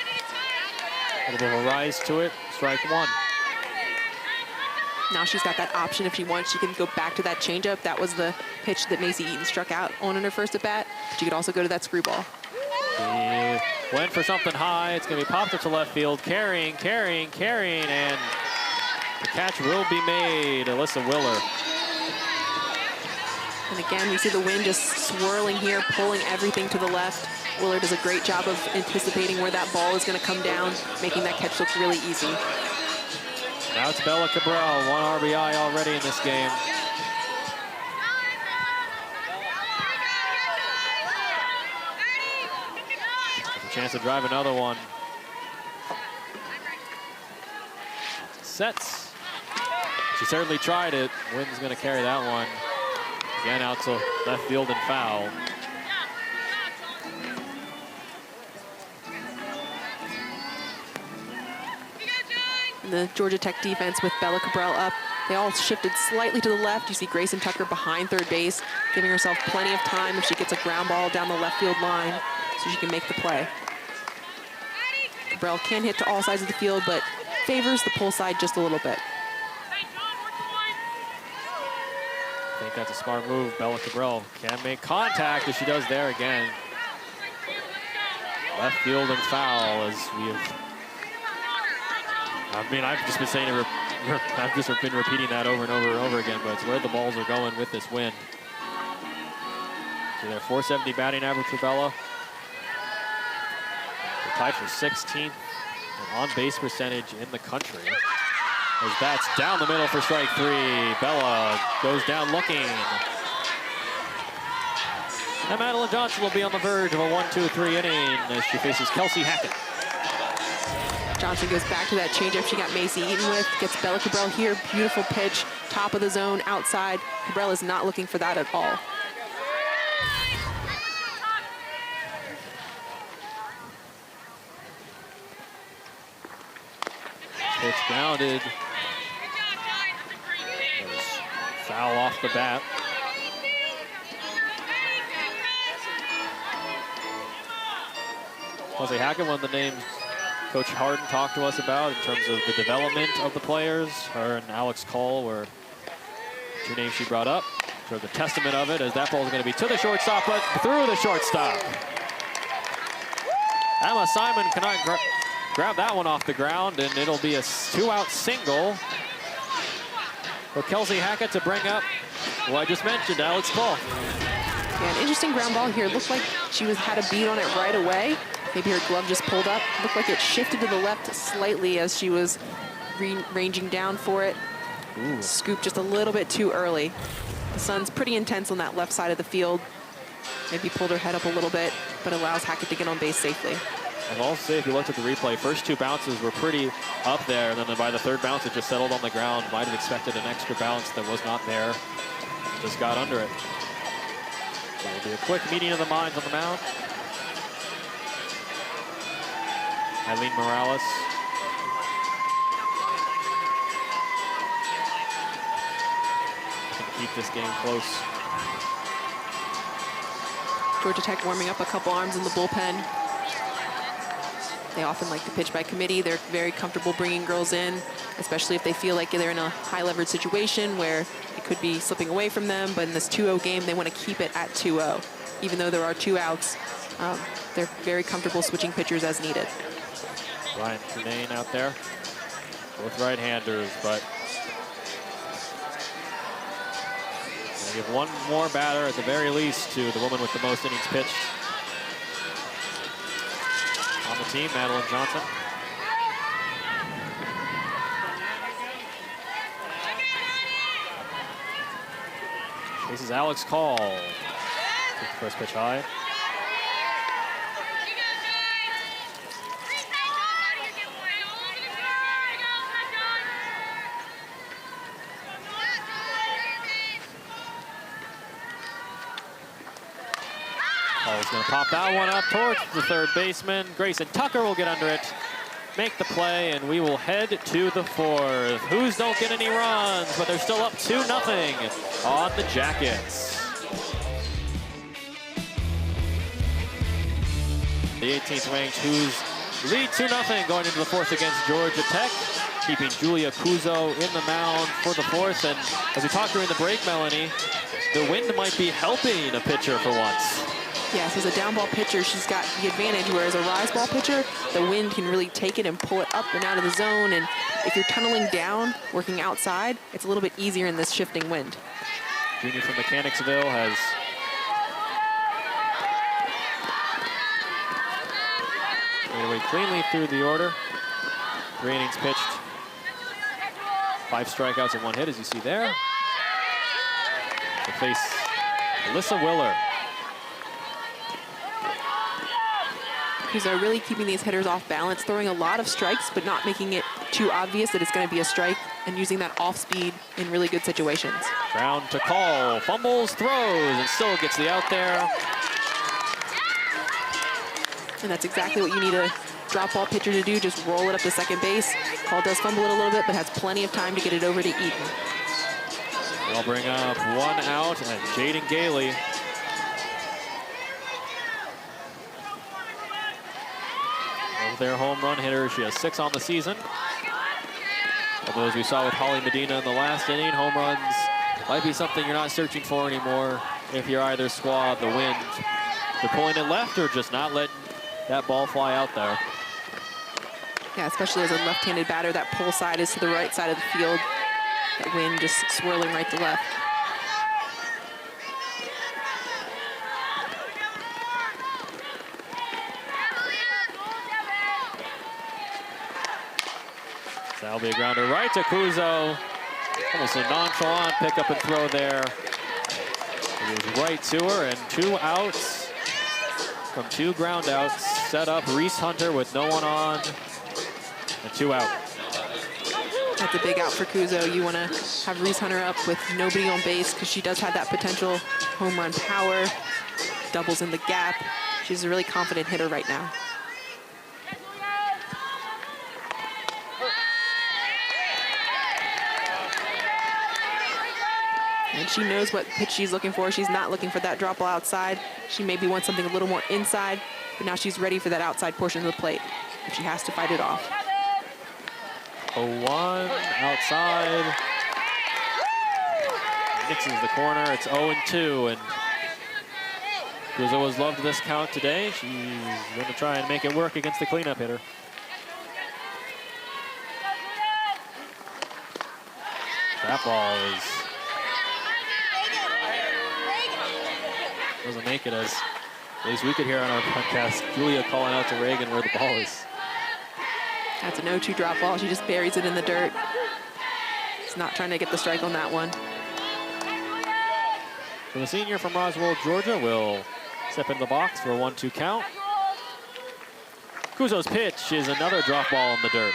A little bit of a rise to it. Strike one. Now she's got that option if she wants. She can go back to that changeup. That was the pitch that Macy Eaton struck out on in her first at bat. She could also go to that screwball. She went for something high. It's going to be popped up to left field. Carrying, and the catch will be made. Alyssa Willer. And again, we see the wind just swirling here, pulling everything to the left. Willer does a great job of anticipating where that ball is going to come down, making that catch look really easy. Now it's Bella Cabral, 1 RBI already in this game. A chance to drive another one. Sets. She certainly tried it. Wynn's going to carry that one. Again, out to left field and foul. The Georgia Tech defense with Bella Cabral up. They all shifted slightly to the left. You see Grayson Tucker behind third base, giving herself plenty of time if she gets a ground ball down the left field line so she can make the play. Cabral can hit to all sides of the field, but favors the pull side just a little bit. I think that's a smart move. Bella Cabral can make contact as she does there again. Left field and foul as we have. I mean, I've just been saying it. I've just been repeating that over and over and over again, but it's where the balls are going with this win. So they're 470 batting average for Bella. They're tied for 16th in on-base percentage in the country. As that's down the middle for strike three. Bella goes down looking. And Madeline Johnson will be on the verge of a 1-2-3 inning as she faces Kelsey Hackett. Johnson goes back to that changeup she got Macy Eaton with, gets Bella Cabral here, beautiful pitch, top of the zone, outside. Cabral is not looking for that at all. Pitch grounded. Foul off the bat. Kelsey Hackett, one of the names Coach Harden talked to us about in terms of the development of the players. Her and Alex Cole were two names she brought up. So the testament of it as that ball is going to be to the shortstop, but through the shortstop. Emma Simon cannot grab that one off the ground, and it'll be a 2-out single for Kelsey Hackett to bring up who I just mentioned, Alex Cole. Yeah, an interesting ground ball here. It looked like she had a beat on it right away. Maybe her glove just pulled up. Looked like it shifted to the left slightly as she was ranging down for it. Ooh. Scooped just a little bit too early. The sun's pretty intense on that left side of the field. Maybe pulled her head up a little bit, but allows Hackett to get on base safely. I'll also say, if you looked at the replay, first two bounces were pretty up there, and then by the third bounce, it just settled on the ground. Might have expected an extra bounce that was not there. Just got under it. So it'll be a quick meeting of the minds on the mound. Eileen Morales. Can keep this game close. Georgia Tech warming up a couple arms in the bullpen. They often like to pitch by committee. They're very comfortable bringing girls in, especially if they feel like they're in a high leverage situation where it could be slipping away from them. But in this 2-0 game, they want to keep it at 2-0. Even though there are 2 outs, they're very comfortable switching pitchers as needed. Ryan Tremaine out there, both right-handers, but gonna give one more batter at the very least to the woman with the most innings pitched on the team, Madeline Johnson. This is Alex Call. First pitch high. Paul's going to pop that one up towards the third baseman. Grayson Tucker will get under it, make the play, and we will head to the fourth. Who's don't get any runs, but they're still up 2-0 on the Jackets. The 18th ranked Who's lead 2-0 going into the fourth against Georgia Tech, keeping Julia Kuzo in the mound for the fourth. And as we talked during the break, Melanie, the wind might be helping a pitcher for once. Yes, as a down ball pitcher, she's got the advantage, whereas a rise ball pitcher, the wind can really take it and pull it up and out of the zone. And if you're tunneling down, working outside, it's a little bit easier in this shifting wind. Junior from Mechanicsville has made her way cleanly through the order. 3 innings pitched, 5 strikeouts and 1 hit, as you see there. To face Alyssa Willer. Kuzo really keeping these hitters off balance, throwing a lot of strikes, but not making it too obvious that it's going to be a strike, and using that off speed in really good situations. Ground to call, fumbles, throws, and still gets the out there. And that's exactly what you need a drop ball pitcher to do, just roll it up to second base. Call does fumble it a little bit, but has plenty of time to get it over to Eaton. They'll bring up 1 out, and Jaden Gailey. Their home run hitter. She has 6 on the season. Although, as we saw with Holly Medina in the last inning, home runs might be something you're not searching for anymore if you're either squad the wind. They're pulling it left or just not letting that ball fly out there. Yeah, especially as a left-handed batter, that pull side is to the right side of the field. That wind just swirling right to left. That'll be a grounder right to Kuzo. Almost a nonchalant pick up and throw there. It was right to her, and 2 outs from 2 ground outs. Set up Reese Hunter with no one on, and 2 out. That's a big out for Kuzo. You want to have Reese Hunter up with nobody on base, because she does have that potential home run power, doubles in the gap. She's a really confident hitter right now. And she knows what pitch she's looking for. She's not looking for that drop ball outside. She maybe wants something a little more inside, but now she's ready for that outside portion of the plate if she has to fight it off. 0-1 outside. Nixon's the corner. It's 0-2, and Kuzo has loved this count today. She's going to try and make it work against the cleanup hitter. That ball doesn't make it, as at least we could hear on our podcast Julia calling out to Reagan where the ball is. That's an 0-2 drop ball. She just buries it in the dirt. She's not trying to get the strike on that one. So the senior from Roswell, Georgia will step in the box for a 1-2 count. Kuzo's pitch is another drop ball in the dirt.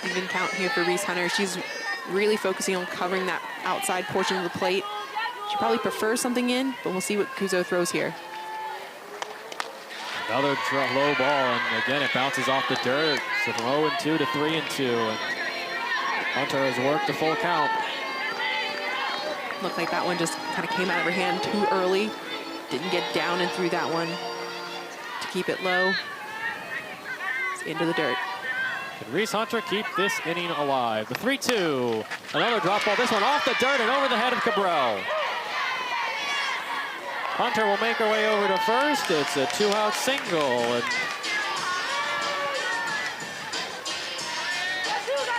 Even count here for Reese Hunter. She's really focusing on covering that outside portion of the plate. She probably prefers something in, but we'll see what Kuzo throws here. Another low ball, and again, it bounces off the dirt. So from 0-2 to 3-2, and Hunter has worked the full count. Looked like that one just kind of came out of her hand too early. Didn't get down and through that one to keep it low. It's into the dirt. Can Reese Hunter keep this inning alive? The 3-2, another drop ball. This one off the dirt and over the head of Cabral. Hunter will make her way over to first. It's a 2-out single. And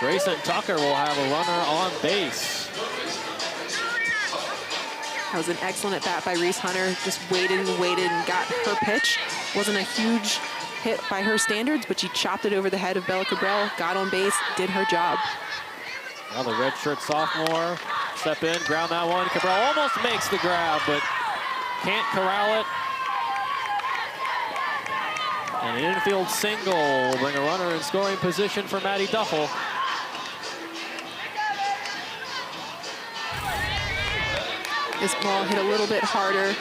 Grayson Tucker will have a runner on base. That was an excellent at-bat by Reese Hunter. Just waited and got her pitch. Wasn't a huge hit by her standards, but she chopped it over the head of Bella Cabral, got on base, did her job. Now the redshirt sophomore, step in, ground that one. Cabral almost makes the grab, but can't corral it. And an infield single will bring a runner in scoring position for Maddie Duffel. This ball hit a little bit harder.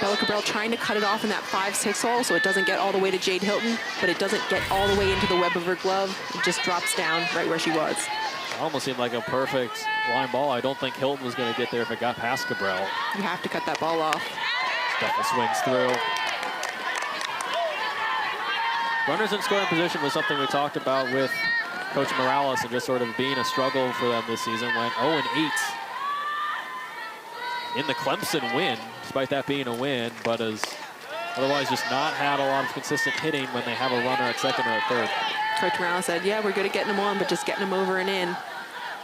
Bella Cabral trying to cut it off in that 5-6 hole so it doesn't get all the way to Jade Hilton, but it doesn't get all the way into the web of her glove. It just drops down right where she was. It almost seemed like a perfect line ball. I don't think Hilton was going to get there if it got past Cabral. You have to cut that ball off. Steffa swings through. Runners in scoring position was something we talked about with Coach Morales and just sort of being a struggle for them this season. Went 0-8 in the Clemson win, despite that being a win, but has otherwise just not had a lot of consistent hitting when they have a runner at second or at third. Coach Morales said, yeah, we're good at getting them on, but just getting them over and in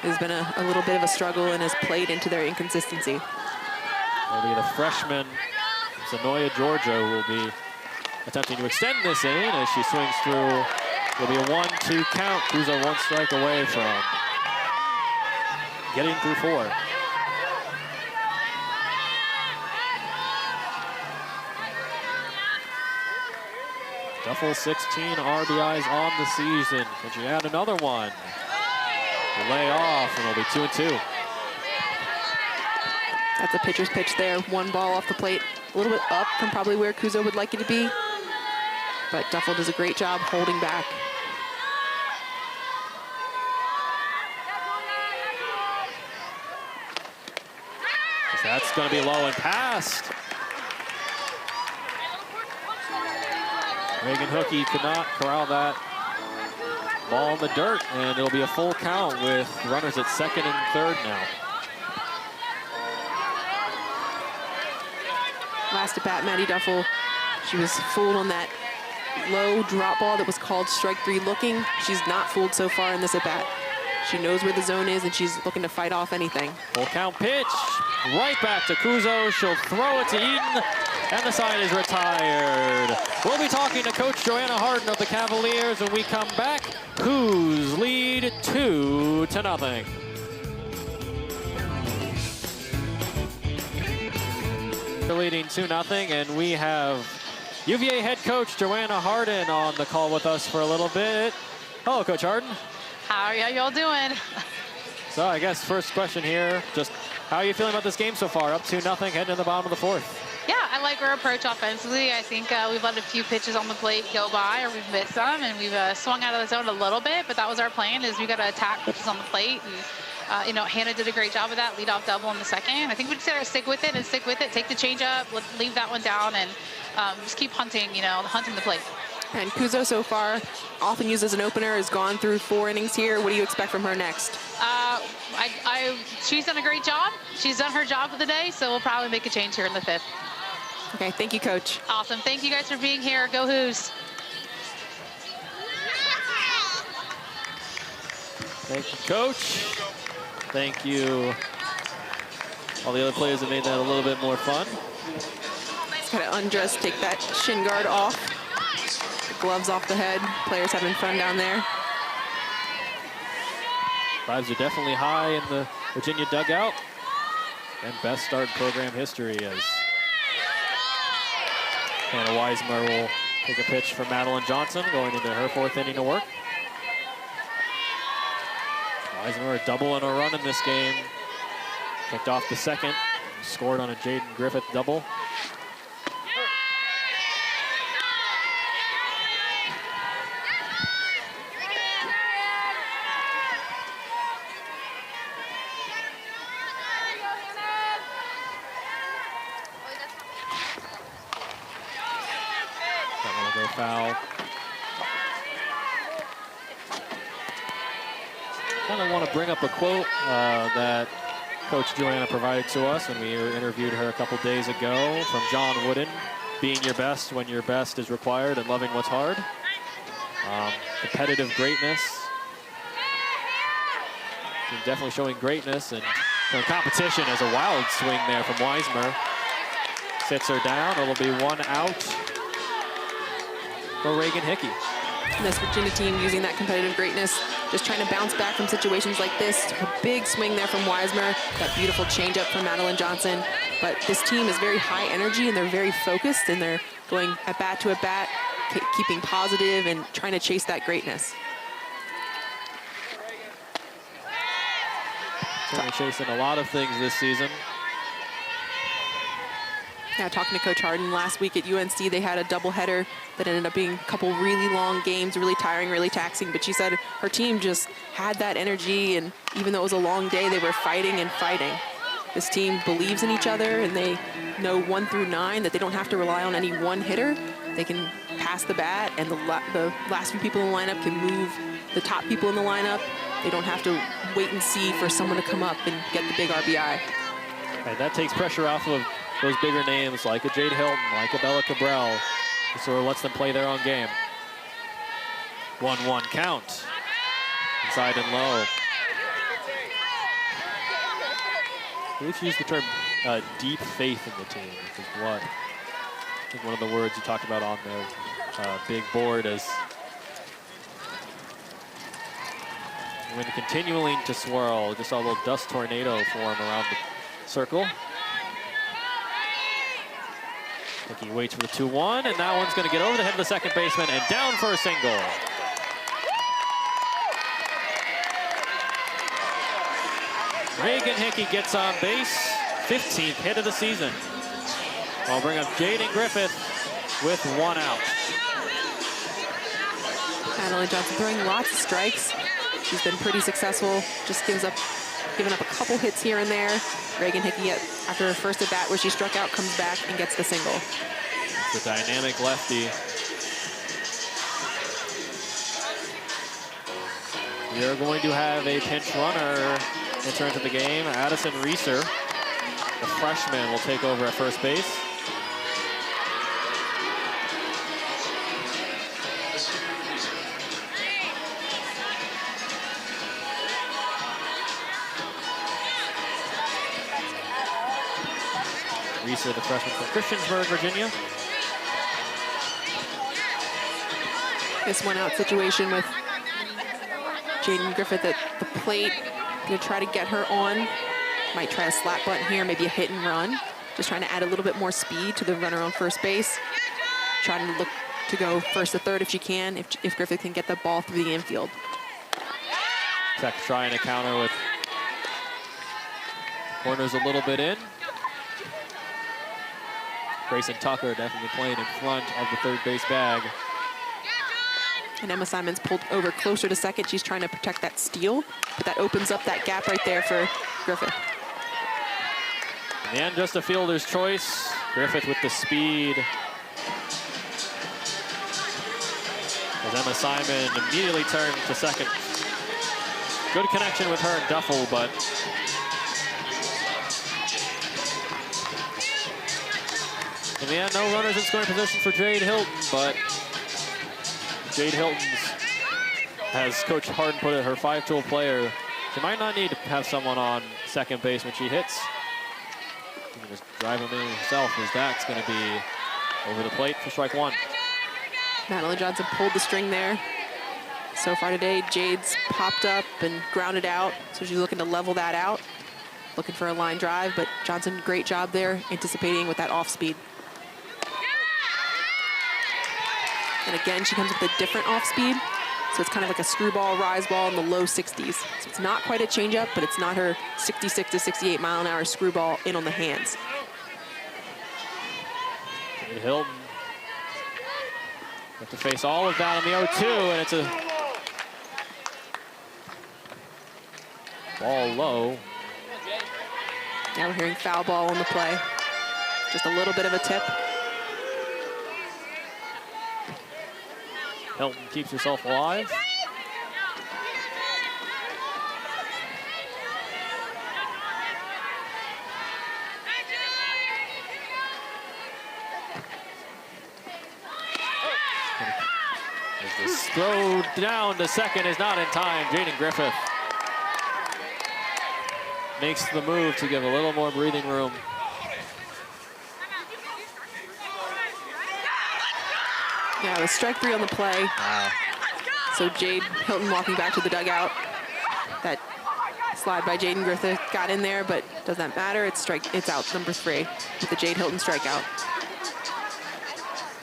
has been a little bit of a struggle and has played into their inconsistency. It'll be the freshman, Zanoya Georgia, who will be attempting to extend this inning as she swings through. It'll be a 1-2 count. Kuzo 1 strike away from getting through 4. Duffel 16 RBIs on the season. Can she add another one? Lay off, and it'll be 2-2. That's a pitcher's pitch there. One ball off the plate, a little bit up from probably where Kuzo would like it to be. But Duffel does a great job holding back. That's going to be low and past. Reagan Hookey could not corral that ball in the dirt, and it'll be a full count with runners at second and third now. Last at bat, Maddie Duffel. She was fooled on that low drop ball that was called strike 3 looking. She's not fooled so far in this at bat. She knows where the zone is, and she's looking to fight off anything. Full count pitch, right back to Kuzo. She'll throw it to Eaton, and the side is retired. We'll be talking to Coach Joanna Harden of the Cavaliers when we come back. Cougs lead 2-0. They're leading 2-0, and we have UVA head coach Joanna Harden on the call with us for a little bit. Hello, Coach Harden. How are y'all doing? So I guess first question here, just how are you feeling about this game so far? Up 2-0, heading to the bottom of the 4th. Yeah, I like our approach offensively. I think we've let a few pitches on the plate go by, or we've missed some, and we've swung out of the zone a little bit, but that was our plan, is we got to attack pitches on the plate. And, you know, Hannah did a great job of that, leadoff double in the second. I think we just got to stick with it, take the change up, leave that one down, and just keep hunting, hunting the plate. And Kuzo so far, often used as an opener, has gone through 4 innings here. What do you expect from her next? She's done a great job. She's done her job for the day, so we'll probably make a change here in the 5th. Okay, thank you, Coach. Awesome. Thank you guys for being here. Go Hoos. Thank you, Coach. Thank you. All the other players have made that a little bit more fun. Just gotta undress, take that shin guard off. The gloves off the head. Players having fun down there. Vibes are definitely high in the Virginia dugout. And best start in program history as Hannah Weismer will take a pitch from Madeline Johnson going into her 4th inning of work. Weismer a double and a run in this game. Kicked off the second, scored on a Jaden Griffith double. That will go foul. I kind of want to bring up a quote that Coach Joanna provided to us when we interviewed her a couple days ago from John Wooden. Being your best when your best is required and loving what's hard. Competitive greatness. She's definitely showing greatness and showing competition as a wild swing there from Weismer. Sits her down. It'll be 1 out for Reagan Hickey. And this Virginia team using that competitive greatness, just trying to bounce back from situations like this. A big swing there from Weismer, that beautiful changeup from Madeline Johnson. But this team is very high energy and they're very focused and they're going at bat to at bat, keeping positive and trying to chase that greatness. Certainly chasing a lot of things this season. Yeah, talking to Coach Harden last week at UNC, they had a doubleheader that ended up being a couple really long games, really tiring, really taxing. But she said her team just had that energy, and even though it was a long day, they were fighting and fighting. This team believes in each other, and they know 1 through 9 that they don't have to rely on any one hitter. They can pass the bat, and the last few people in the lineup can move the top people in the lineup. They don't have to wait and see for someone to come up and get the big RBI. And that takes pressure off of those bigger names like a Jade Hilton, like a Bella Cabral. It sort of lets them play their own game. 1-1 count. Inside and low. I believe she used the term deep faith in the team, which is what I think one of the words you talked about on the big board as wind continuing to swirl. Just saw a little dust tornado form around the circle. Hickey waits for the 2-1, and that one's going to get over the head of the second baseman and down for a single. Reagan Hickey gets on base, 15th hit of the season. I'll bring up Jaden Griffith with 1 out. Madeline Johnson throwing lots of strikes. She's been pretty successful, just giving up a couple hits here and there. Reagan Hickey, after her first at bat where she struck out, comes back and gets the single. The dynamic lefty. We are going to have a pinch runner enter into the game. Addison Reeser, the freshman, will take over at first base. Reeser, the freshman from Christiansburg, Virginia. This 1-out situation with Jaden Griffith at the plate. Gonna try to get her on. Might try a slap button here, maybe a hit and run. Just trying to add a little bit more speed to the runner on first base. Trying to look to go first to third if she can, if Griffith can get the ball through the infield. Tech trying to counter with corners a little bit in. Grayson Tucker definitely playing in front of the third base bag. And Emma Simons pulled over closer to second. She's trying to protect that steal, but that opens up that gap right there for Griffith. And just a fielder's choice. Griffith with the speed. As Emma Simon immediately turned to second. Good connection with her and Duffel, but in the end, no runners in scoring position for Jade Hilton, but Jade Hilton, as Coach Harden put it, her 5-tool player. She might not need to have someone on second base when she hits. She can just drive him in herself, as that's going to be over the plate for strike 1. Madeline Johnson pulled the string there. So far today, Jade's popped up and grounded out, so she's looking to level that out. Looking for a line drive, but Johnson, great job there, anticipating with that off speed. And again, she comes with a different off speed. So it's kind of like a screwball, rise ball in the low 60s. So it's not quite a changeup, but it's not her 66 to 68 mile an hour screwball in on the hands. Jade Hilton have to face all of that on the 0-2, and it's a ball low. Now we're hearing foul ball on the play. Just a little bit of a tip. Hilton keeps herself alive. As this throw down to second is not in time. Jaden Griffith makes the move to give a little more breathing room. Yeah, it was strike 3 on the play. Wow. So Jade Hilton walking back to the dugout. That slide by Jaden Griffith got in there, but doesn't matter. It's out, number 3, with the Jade Hilton strikeout.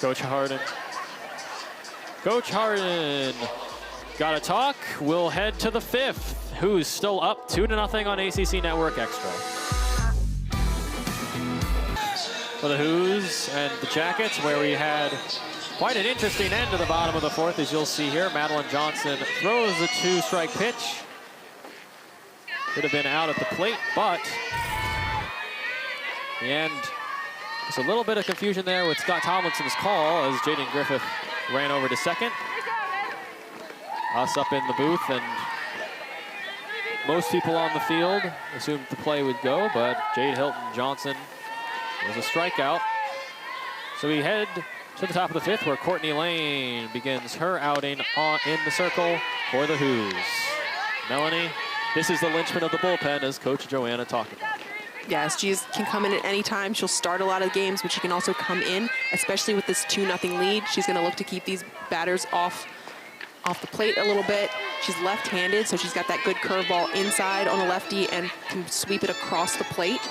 Coach Harden. Coach Harden got a talk. We'll head to the 5th. Who's still up 2-0 on ACC Network Extra. for the Who's and the Jackets, where we had quite an interesting end to the bottom of the fourth, as you'll see here. Madeline Johnson throws a 2-strike pitch. Could have been out at the plate, but in the end, there's a little bit of confusion there with Scott Tomlinson's call as Jaden Griffith ran over to second. Us up in the booth, and most people on the field assumed the play would go, but Jade Hilton Johnson was a strikeout. So we head to the top of the fifth, where Courtney Lane begins her outing in the circle for the Who's. Melanie, this is the linchpin of the bullpen, as Coach Joanna talked about. Yes, she can come in at any time. She'll start a lot of games, but she can also come in, especially with this 2-0 lead. She's going to look to keep these batters off the plate a little bit. She's left-handed, so she's got that good curveball inside on a lefty and can sweep it across the plate.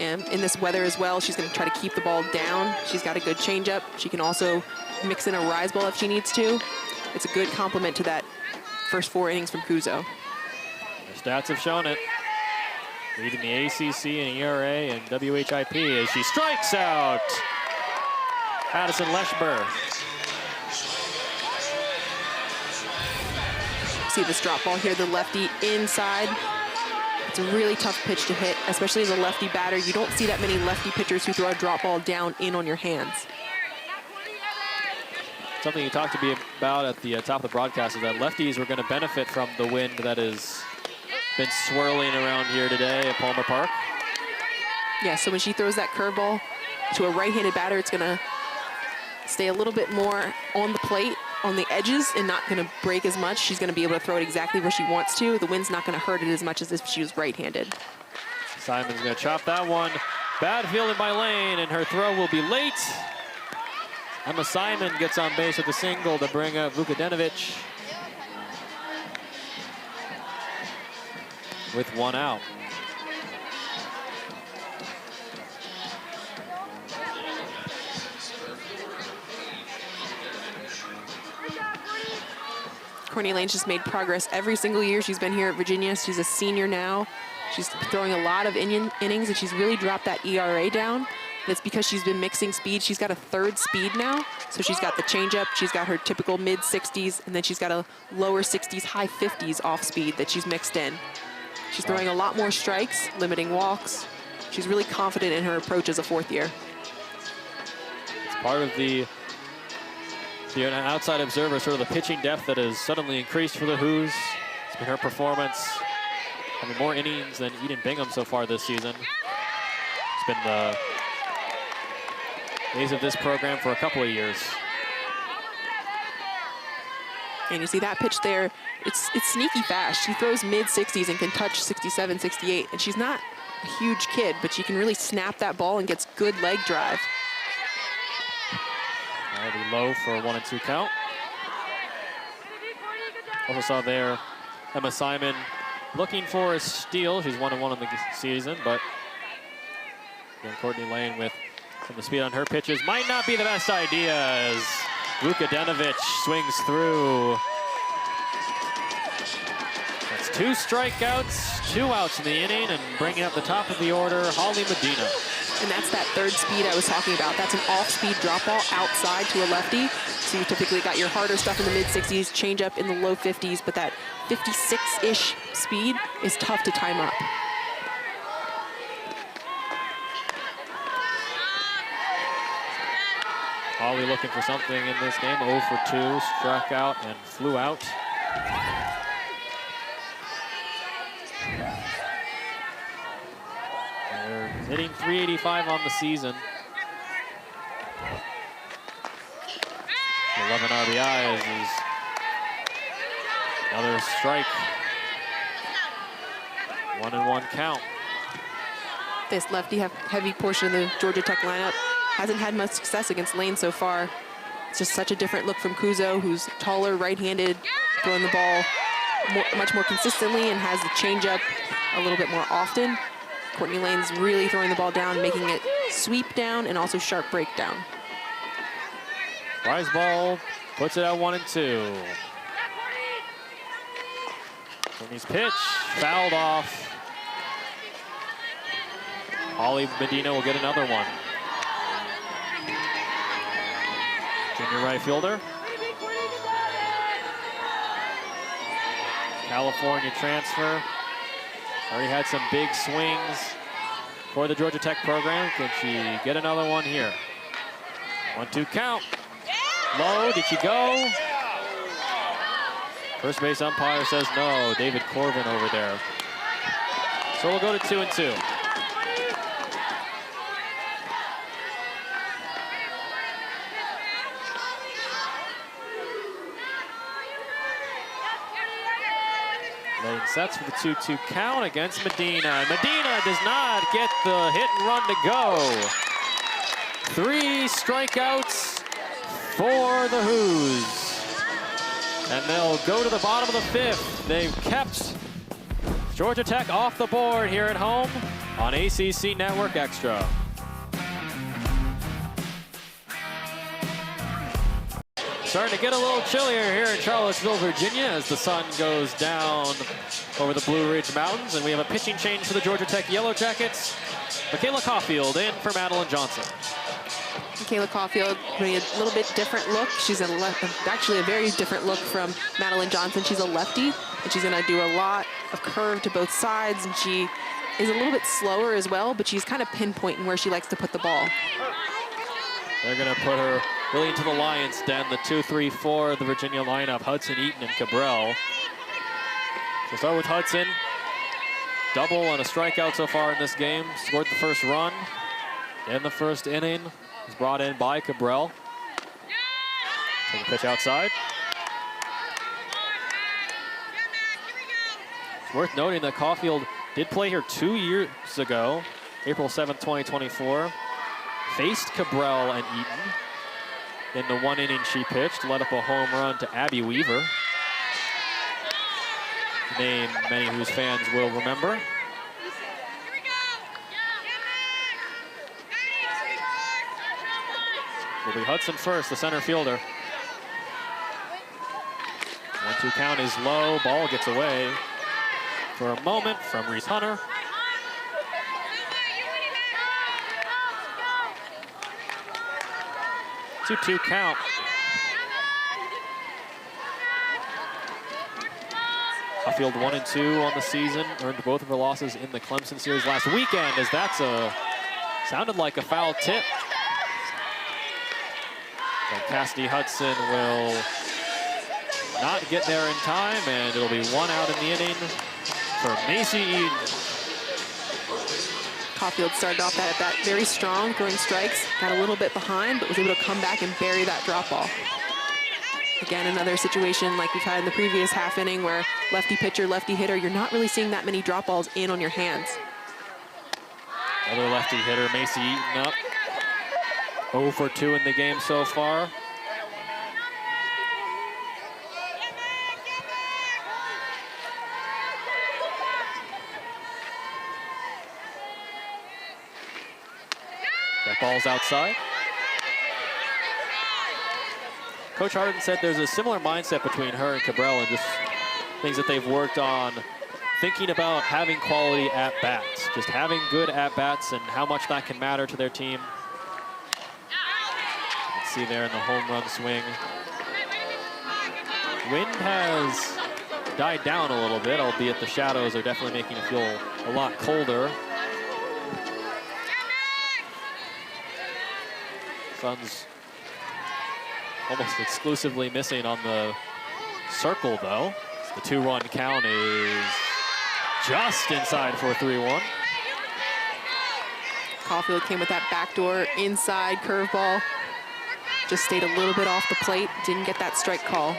And in this weather as well, she's going to try to keep the ball down. She's got a good changeup. She can also mix in a rise ball if she needs to. It's a good complement to that first 4 innings from Kuzo. The stats have shown it. Leading the ACC in ERA and WHIP as she strikes out Addison Leschber. See this drop ball here, the lefty inside. It's a really tough pitch to hit, especially as a lefty batter. You don't see that many lefty pitchers who throw a drop ball down in on your hands. Something you talked to me about at the top of the broadcast is that lefties were going to benefit from the wind that has been swirling around here today at Palmer Park. Yeah, so when she throws that curveball to a right-handed batter, it's going to stay a little bit more on the plate, on the edges, and not going to break as much. She's going to be able to throw it exactly where she wants to. The wind's not going to hurt it as much as if she was right-handed. Simon's going to chop that one. Bad fielded by Lane, and her throw will be late. Emma Simon gets on base with a single to bring up Vukadinovic with 1 out. Courtney Lane's just made progress every single year she's been here at Virginia. She's a senior now. She's throwing a lot of innings, and she's really dropped that ERA down. That's because she's been mixing speed. She's got a 3rd speed now. So she's got the changeup, she's got her typical mid-60s, and then she's got a lower 60s, high 50s off speed that she's mixed in. She's throwing a lot more strikes, limiting walks. She's really confident in her approach as a 4th year. It's part of the outside observer, sort of the pitching depth that has suddenly increased for the Who's. It's been her performance. Having more innings than Eden Bingham so far this season. It's been the days of this program for a couple of years. And you see that pitch there, it's sneaky fast. She throws mid-60s and can touch 67, 68. And she's not a huge kid, but she can really snap that ball and gets good leg drive. That'll be low for a 1-2 count. Also saw there Emma Simon looking for a steal. She's 1-1 in the season, but again, Courtney Lane with some of the speed on her pitches might not be the best idea as Vukadinovic swings through. That's 2 strikeouts, 2 outs in the inning, and bringing up the top of the order, Holly Medina. And that's that 3rd speed I was talking about. That's an off-speed drop ball outside to a lefty. So you typically got your harder stuff in the mid-60s, change up in the low 50s, but that 56-ish speed is tough to time up. Holly looking for something in this game. 0 for 2, struck out and flew out. They're hitting .385 on the season. 11 RBIs is another strike. 1-1 count. This lefty heavy portion of the Georgia Tech lineup hasn't had much success against Lane so far. It's just such a different look from Kuzo, who's taller, right-handed, throwing the ball much more consistently and has the changeup a little bit more often. Courtney Lane's really throwing the ball down, making it sweep down and also sharp breakdown. Rise ball puts it at 1-2. Courtney's pitch fouled off. Holly Medina will get another one. Junior right fielder. California transfer. Already had some big swings for the Georgia Tech program. Can she get another one here? 1-2 count. Low, did she go? First base umpire says no. David Corvin over there. So we'll go to 2-2. Lane sets for the 2-2 count against Medina. Medina does not get the hit and run to go. 3 strikeouts for the Hoos. And they'll go to the bottom of the 5th. They've kept Georgia Tech off the board here at home on ACC Network Extra. Starting to get a little chillier here in Charlottesville, Virginia, as the sun goes down over the Blue Ridge Mountains. And we have a pitching change for the Georgia Tech Yellow Jackets. Michaela Caulfield in for Madeline Johnson. Michaela Caulfield doing a little bit different look. She's actually a very different look from Madeline Johnson. She's a lefty, and she's going to do a lot of curve to both sides, and she is a little bit slower as well, but she's kind of pinpointing where she likes to put the ball. They're going to put her really into the Lions' den, the 2-3-4 of the Virginia lineup, Hudson, Eaton, and Cabral. So start with Hudson. Double and a strikeout so far in this game. Scored the first run in the first inning. Was brought in by Cabral. Take a pitch outside. It's worth noting that Caulfield did play here 2 years ago, April 7th, 2024. Faced Cabral and Eaton. In the 1 inning she pitched, led up a home run to Abby Weaver. A name many Hoos fans will remember. Will be Hudson first, the center fielder. 1-2 count is low, ball gets away for a moment from Reese Hunter. 2-2 count. Caulfield 1-2 on the season, earned both of her losses in the Clemson series last weekend, as that's sounded like a foul tip. But Cassidy Hudson will not get there in time, and it'll be 1 out in the inning for Macy Eaton. Caulfield started off at that very strong, throwing strikes, got a little bit behind, but was able to come back and bury that drop ball. Again, another situation like we've had in the previous half inning where lefty pitcher, lefty hitter, you're not really seeing that many drop balls in on your hands. Another lefty hitter, Macy Eaton up. 0 for 2 in the game so far. That ball's outside. Coach Harden said there's a similar mindset between her and Cabral and just things that they've worked on, thinking about having quality at-bats, just having good at-bats and how much that can matter to their team. You can see there in the home run swing. Wind has died down a little bit, albeit the shadows are definitely making it feel a lot colder. Sun's almost exclusively missing on the circle, though. The 2-1 count is just inside for 3-1. Caulfield came with that backdoor inside curveball. Just stayed a little bit off the plate, didn't get that strike call.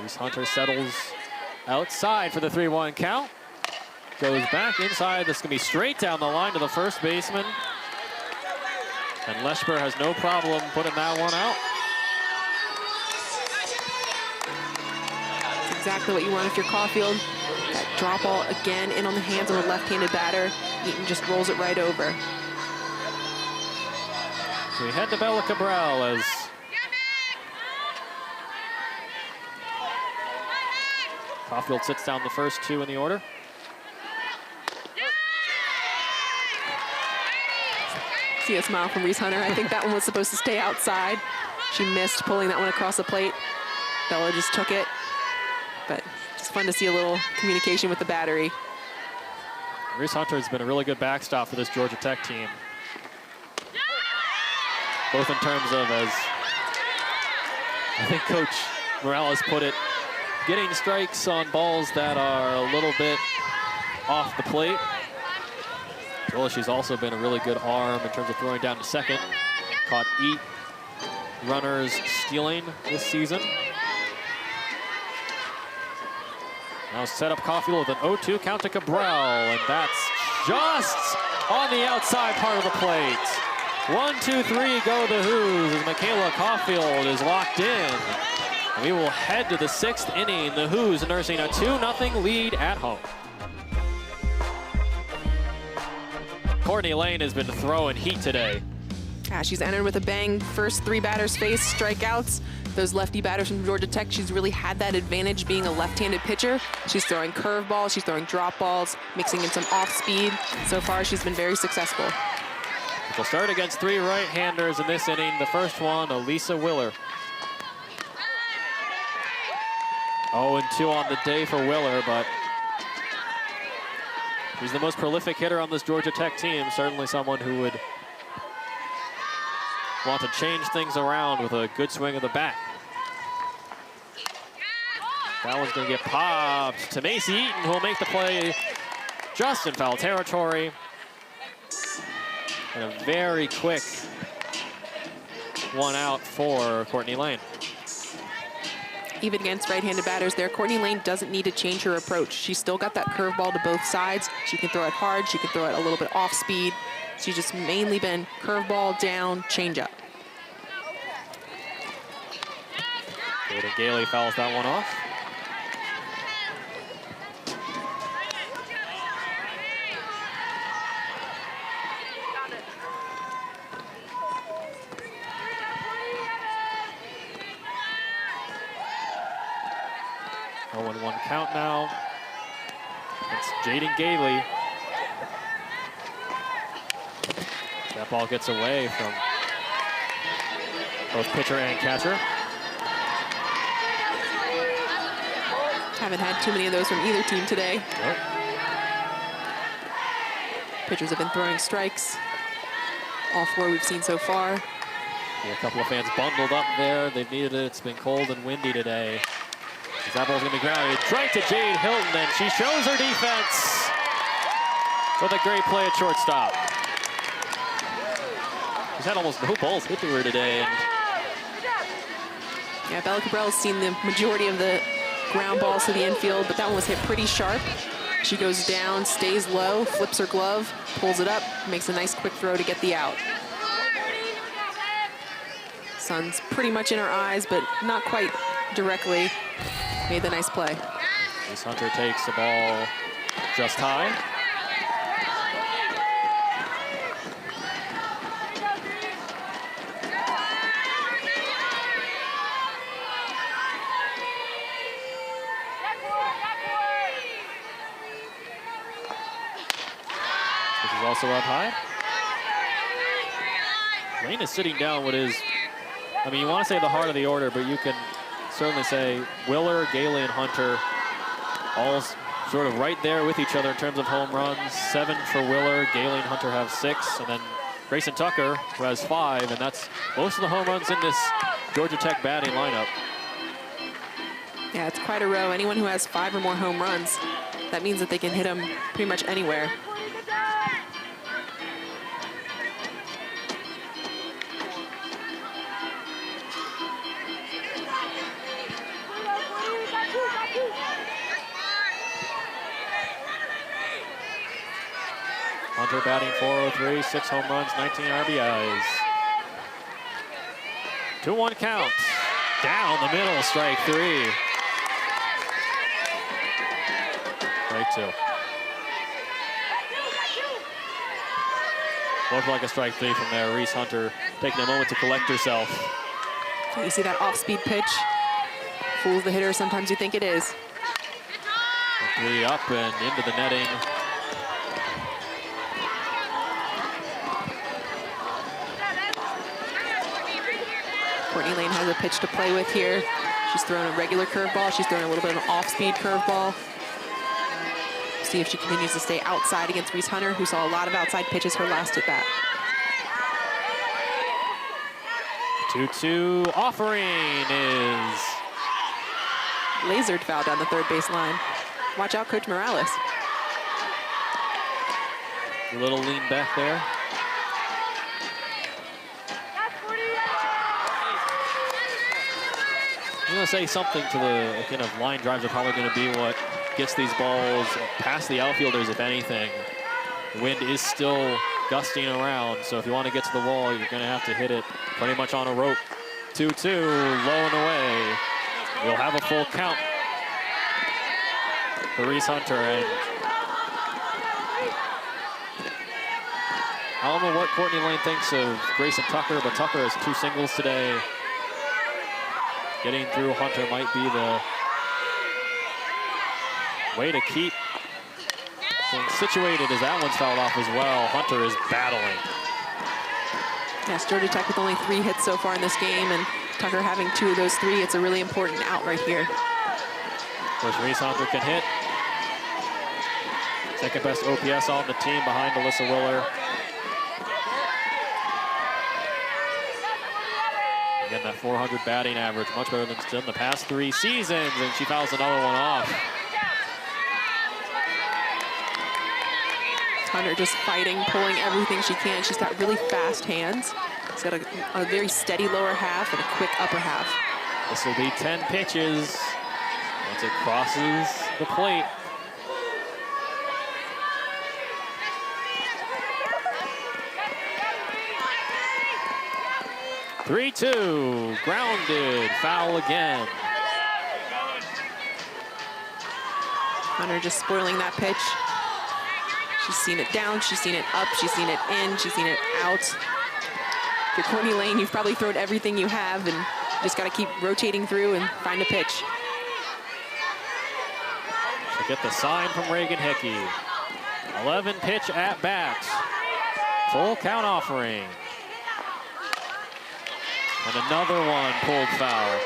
Reese Hunter settles outside for the 3-1 count. Goes back inside. This can be straight down the line to the first baseman. And Leschber has no problem putting that one out. That's exactly what you want if you're Caulfield. That drop ball again in on the hands of a left-handed batter. Eaton just rolls it right over. So we head to Bella Cabral as Caulfield sits down the first 2 in the order. See a smile from Reese Hunter. I think that one was supposed to stay outside. She missed pulling that one across the plate. Bella just took it. But just fun to see a little communication with the battery. Reese Hunter has been a really good backstop for this Georgia Tech team. Both in terms of, as I think Coach Morales put it, getting strikes on balls that are a little bit off the plate. As well as she's also been a really good arm in terms of throwing down to second. Caught 8 runners stealing this season. Now set up Caulfield with an 0-2 count to Cabral, and that's just on the outside part of the plate. 1, 2, 3, go the Who's as Michaela Caulfield is locked in. And we will head to the 6th inning. The Who's nursing a 2-0 lead at home. Courtney Lane has been throwing heat today. Yeah, she's entered with a bang. First 3 batters faced strikeouts. Those lefty batters from Georgia Tech, she's really had that advantage being a left-handed pitcher. She's throwing curveballs, she's throwing drop balls, mixing in some off-speed. So far, she's been very successful. She'll start against 3 right-handers in this inning. The first one, Elisa Willer. 0-2 on the day for Willer, but she's the most prolific hitter on this Georgia Tech team. Certainly someone who would want to change things around with a good swing of the bat. That one's going to get popped to Macy Eaton, who will make the play just in foul territory. And a very quick 1 out for Courtney Lane. Even against right-handed batters there, Courtney Lane doesn't need to change her approach. She's still got that curveball to both sides. She can throw it hard, she can throw it a little bit off speed. She's just mainly been curveball, down, changeup. Jaden Gailey fouls that one off. Oh, 1 count now. It's Jaden Gailey. That ball gets away from both pitcher and catcher. Haven't had too many of those from either team today. Nope. Pitchers have been throwing strikes. All 4 we've seen so far. A couple of fans bundled up there. They've needed it. It's been cold and windy today. That ball's gonna be grounded right to Jade Hilton, and she shows her defense with a great play at shortstop. She's had almost no balls hit to her today. And yeah, Bella Cabral has seen the majority of the ground balls to the infield, but that one was hit pretty sharp. She goes down, stays low, flips her glove, pulls it up, makes a nice quick throw to get the out. Sun's pretty much in her eyes, but not quite directly. Made the nice play. Reese Hunter takes the ball just high. This is also up high. Lane is sitting down what is, I mean, you want to say the heart of the order, but you can certainly say Willer, Gailey, and Hunter all sort of right there with each other in terms of home runs. 7 for Willer, Gailey and Hunter have 6, and then Grayson Tucker, who has 5, and that's most of the home runs in this Georgia Tech batting lineup. Yeah, it's quite a row. Anyone who has 5 or more home runs, that means that they can hit them pretty much anywhere. Hunter batting .403, 6 home runs, 19 RBIs. 2-1 count. Down the middle, strike 3. Strike 2. Looked like a strike 3 from there. Reese Hunter taking a moment to collect herself. You see that off-speed pitch? Fools the hitter, sometimes you think it is. 3 up and into the netting. Courtney Lane has a pitch to play with here. She's throwing a regular curveball. She's throwing a little bit of an off-speed curveball. See if she continues to stay outside against Reese Hunter, who saw a lot of outside pitches her last at bat. 2-2 offering is lasered foul down the third base line. Watch out, Coach Morales. a little lean back there. I'm going to say something to the kind of line drives are probably going to be what gets these balls past the outfielders, if anything. The wind is still gusting around, so if you want to get to the wall, you're going to have to hit it pretty much on a rope. 2-2, low and away. We'll have a full count for Reese Hunter. And I don't know what Courtney Lane thinks of Grayson Tucker, but Tucker has 2 singles today. Getting through Hunter might be the way to keep things situated, as that one's fouled off as well. Hunter is battling. Yes, Georgia Tech with only 3 hits so far in this game, and Tucker having 2 of those 3. It's a really important out right here. Of course, Reese Hunter can hit. Second best OPS on the team behind Alyssa Willer. Again, that 400 batting average, much better than it's done the past 3 seasons, and she fouls another one off. Hunter just fighting, pulling everything she can. She's got really fast hands. She's got a very steady lower half and a quick upper half. This will be 10 pitches once it crosses the plate. (3-2), grounded, foul again. Hunter just spoiling that pitch. She's seen it down, she's seen it up, she's seen it in, she's seen it out. If you're Courtney Lane, you've probably thrown everything you have and just got to keep rotating through and find a pitch. She'll get the sign from Reagan Hickey. 11 pitch at bat. Full count offering. And another one pulled foul.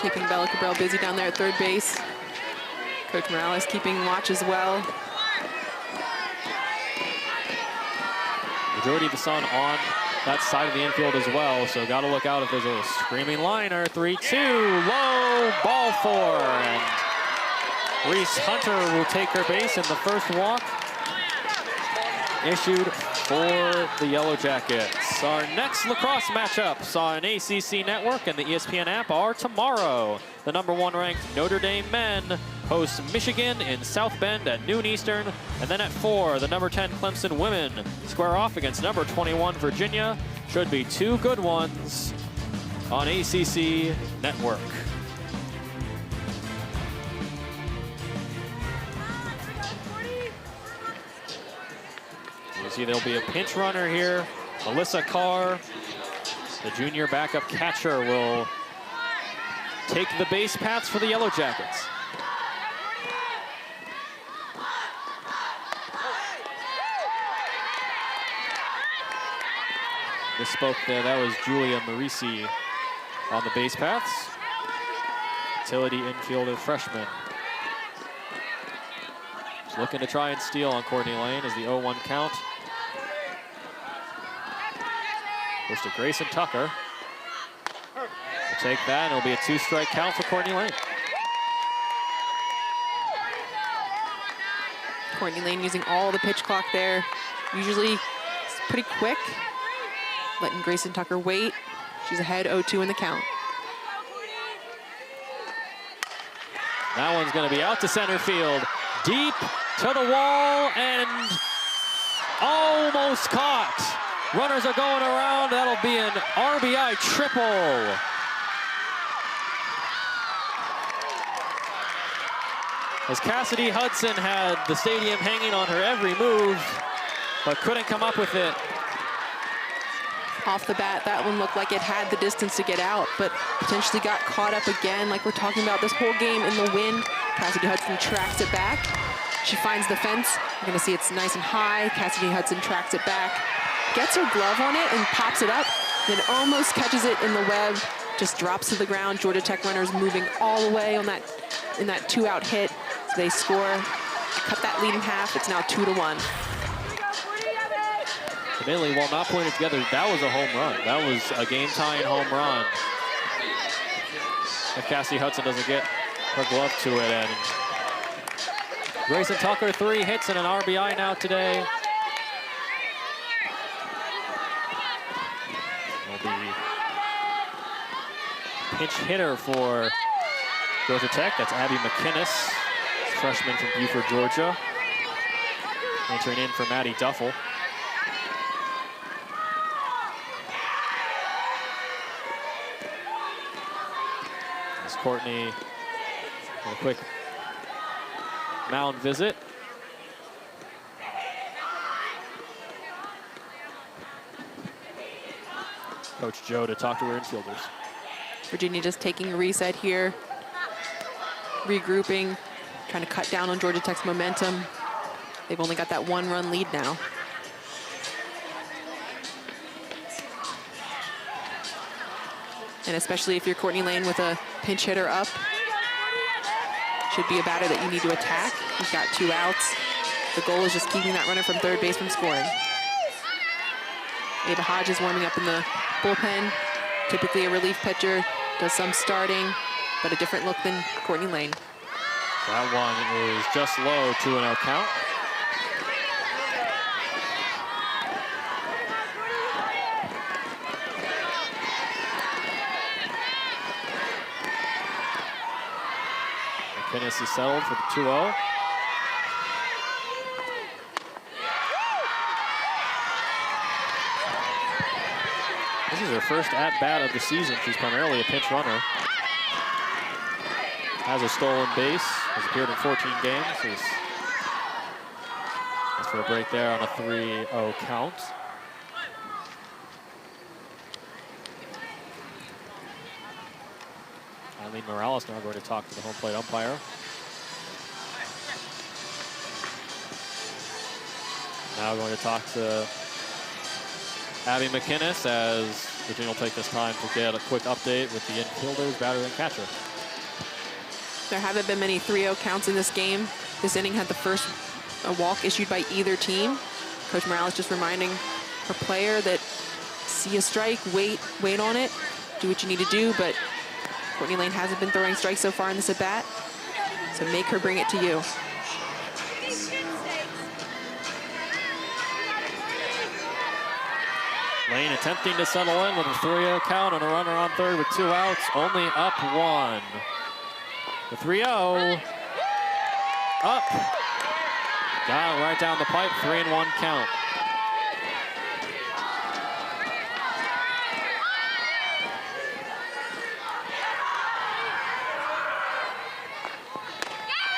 Keeping Bella Cabral busy down there at third base. Coach Morales keeping watch as well. Majority of the sun on that side of the infield as well, so got to look out if there's a screaming liner. 3-2, low, ball 4, and Reese Hunter will take her base, and the first walk issued for the Yellow Jackets. Our next lacrosse matchups on ACC Network and the ESPN app are tomorrow. The #1 ranked Notre Dame men hosts Michigan in South Bend at noon Eastern, and then at 4, the #10 Clemson women square off against #21 Virginia. Should be 2 good ones on ACC Network. You see there'll be a pinch runner here. Alyssa Carr, the junior backup catcher, will take the base paths for the Yellow Jackets. Misspoke there, that was Julia Marisi on the base paths. Utility infielder freshman. She's looking to try and steal on Courtney Lane as the 0-1 count. Goes to Grayson Tucker. We'll take that, and it'll be a 2-strike count for Courtney Lane. Courtney Lane using all the pitch clock there. Usually it's pretty quick. Letting Grayson Tucker wait. She's ahead 0-2 in the count. That one's going to be out to center field. Deep to the wall and almost caught. Runners are going around. That'll be an RBI triple. As Cassidy Hudson had the stadium hanging on her every move, but couldn't come up with it. Off the bat, that one looked like it had the distance to get out, but potentially got caught up again, like we're talking about this whole game in the wind. Cassidy Hudson tracks it back. She finds the fence. You're gonna see it's nice and high. Cassidy Hudson tracks it back, gets her glove on it and pops it up, then almost catches it in the web, just drops to the ground. Georgia Tech runners moving all the way on that in that 2-out hit. So they score, cut that lead in half. It's now 2-1. Bailey, while not putting it together, that was a home run. That was a game-tying home run. If Cassidy Hudson doesn't get her glove to it, and Grayson Tucker, 3 hits and an RBI now today. Will be pinch hitter for Georgia Tech. That's Abby McInnes, freshman from Buford, Georgia. Entering in for Maddie Duffel. Courtney, a quick mound visit. Coach Joe to talk to her infielders. Virginia just taking a reset here, regrouping, trying to cut down on Georgia Tech's momentum. They've only got that 1-run lead now. And especially if you're Courtney Lane with a pinch hitter up, should be a batter that you need to attack. You've got 2 outs. The goal is just keeping that runner from third base from scoring. Ava Hodge is warming up in the bullpen. Typically a relief pitcher, does some starting, but a different look than Courtney Lane. That one is just low, 2-0 count. McInnes is settled for the 2-0. This is her first at-bat of the season. She's primarily a pinch runner. Has a stolen base, has appeared in 14 games. That's for a break there on a 3-0 count. Eileen Morales now going to talk to the home plate umpire. Now going to talk to Abby McInnes as Virginia will take this time to get a quick update with the infielders, batter, and catcher. There haven't been many 3-0 counts in this game. This inning had the first walk issued by either team. Coach Morales just reminding her player that see a strike, wait on it, do what you need to do, but Courtney Lane hasn't been throwing strikes so far in this at-bat, so make her bring it to you. Lane attempting to settle in with a 3-0 count and a runner on third with 2 outs, only up 1. The 3-0, up, got it right down the pipe, 3-1 count.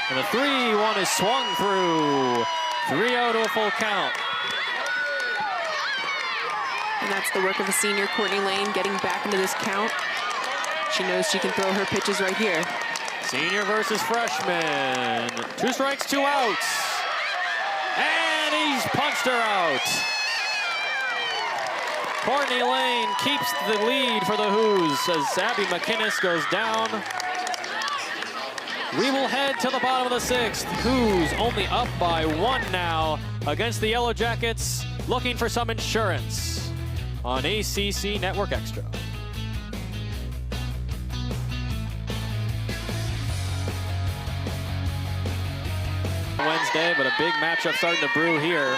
And the 3-1 is swung through. 3-0 to a full count. And that's the work of a senior, Courtney Lane, getting back into this count. She knows she can throw her pitches right here. Senior versus freshman. 2 strikes, 2 outs. And he's punched her out. Courtney Lane keeps the lead for the Hoos as Abby McInnes goes down. We will head to the bottom of the 6th. Hoos only up by 1 now against the Yellow Jackets, looking for some insurance on ACC Network Extra. Wednesday, but a big matchup starting to brew here.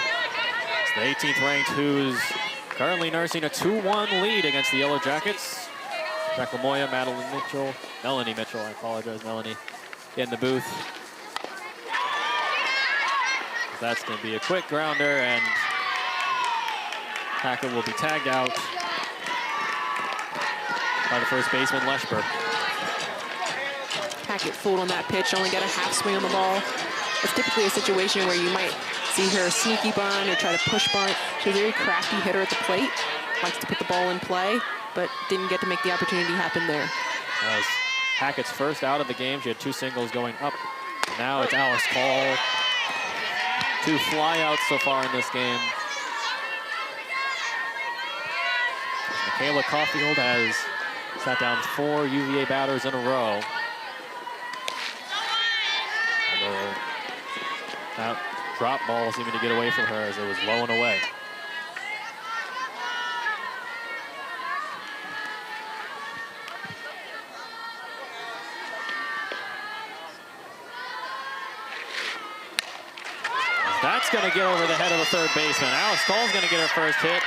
It's the 18th ranked Hoos currently nursing a 2-1 lead against the Yellow Jackets. Jack Lamoya, Melanie Mitchell, I apologize, Melanie, in the booth. That's going to be a quick grounder, and Hackett will be tagged out by the first baseman, Leschberg. Hackett fooled on that pitch, only got a half swing on the ball. It's typically a situation where you might see her sneaky bunt or try to push bunt. She's a very crafty hitter at the plate, likes to put the ball in play, but didn't get to make the opportunity happen there. That was Hackett's first out of the game. She had 2 singles going up. Now it's Alice Call. 2 flyouts so far in this game. Michaela Caulfield has sat down 4 UVA batters in a row. Although that drop ball seeming to get away from her as it was low and away. That's going to get over the head of the third baseman. Alice Call's going to get her first hit.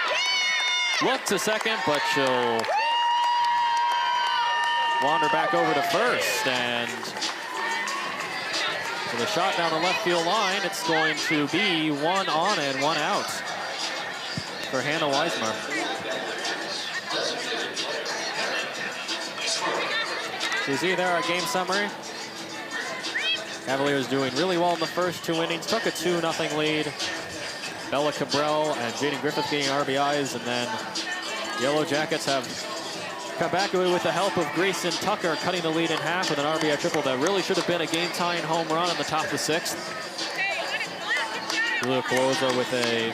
Look to second, but she'll wander back over to first. And for the shot down the left field line, it's going to be 1 on and 1 out for Hannah Weismer. So you see there our game summary. Cavaliers doing really well in the first 2 innings. Took a 2-0 lead. Bella Cabral and Jaden Griffith getting RBIs, and then Yellow Jackets have come back with the help of Grayson Tucker, cutting the lead in half with an RBI triple that really should have been a game-tying home run in the top of the 6th. Julia Coloza with a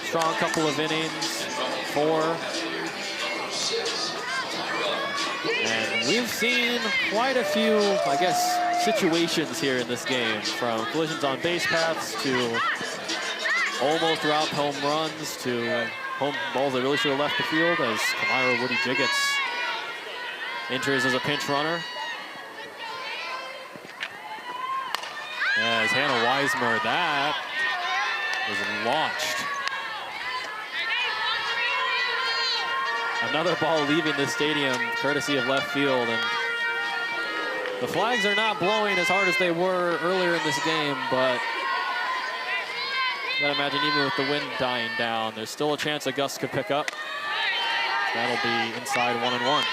strong couple of innings, 4. And we've seen quite a few, I guess, situations here in this game, from collisions on base paths to almost route home runs to home balls that really should have left the field, as Kamira Woody Jiggets enters as a pinch runner. As Hannah Weismer, that was launched. Another ball leaving the stadium courtesy of left field, and the flags are not blowing as hard as they were earlier in this game, but you gotta imagine even with the wind dying down, there's still a chance a gust could pick up. That'll be inside 1 and 1.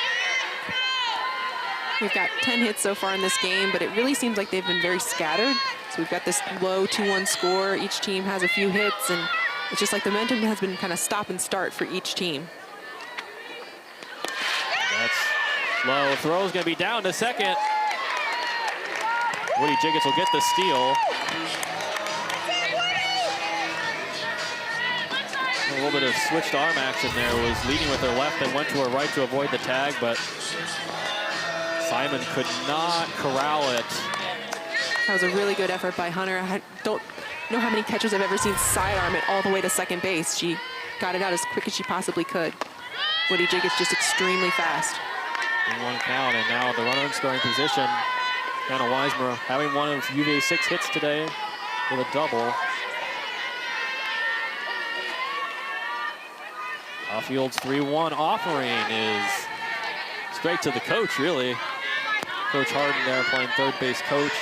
We've got 10 hits so far in this game, but it really seems like they've been very scattered. So we've got this low 2-1 score. Each team has a few hits, and it's just like the momentum has been kind of stop and start for each team. That's low. Throw's gonna be down to second. Woody Jiggets will get the steal. A little bit of switched arm action there. Was leading with her left and went to her right to avoid the tag, but Simon could not corral it. That was a really good effort by Hunter. I don't know how many catchers I've ever seen sidearm it all the way to second base. She got it out as quick as she possibly could. Woody Jiggets just extremely fast. In 1 count, and now the runner in scoring position. Hannah Weismer having one of UVA's 6 hits today with a double. Caulfield's 3-1 offering is straight to the coach, really. Coach Harden there playing third base coach.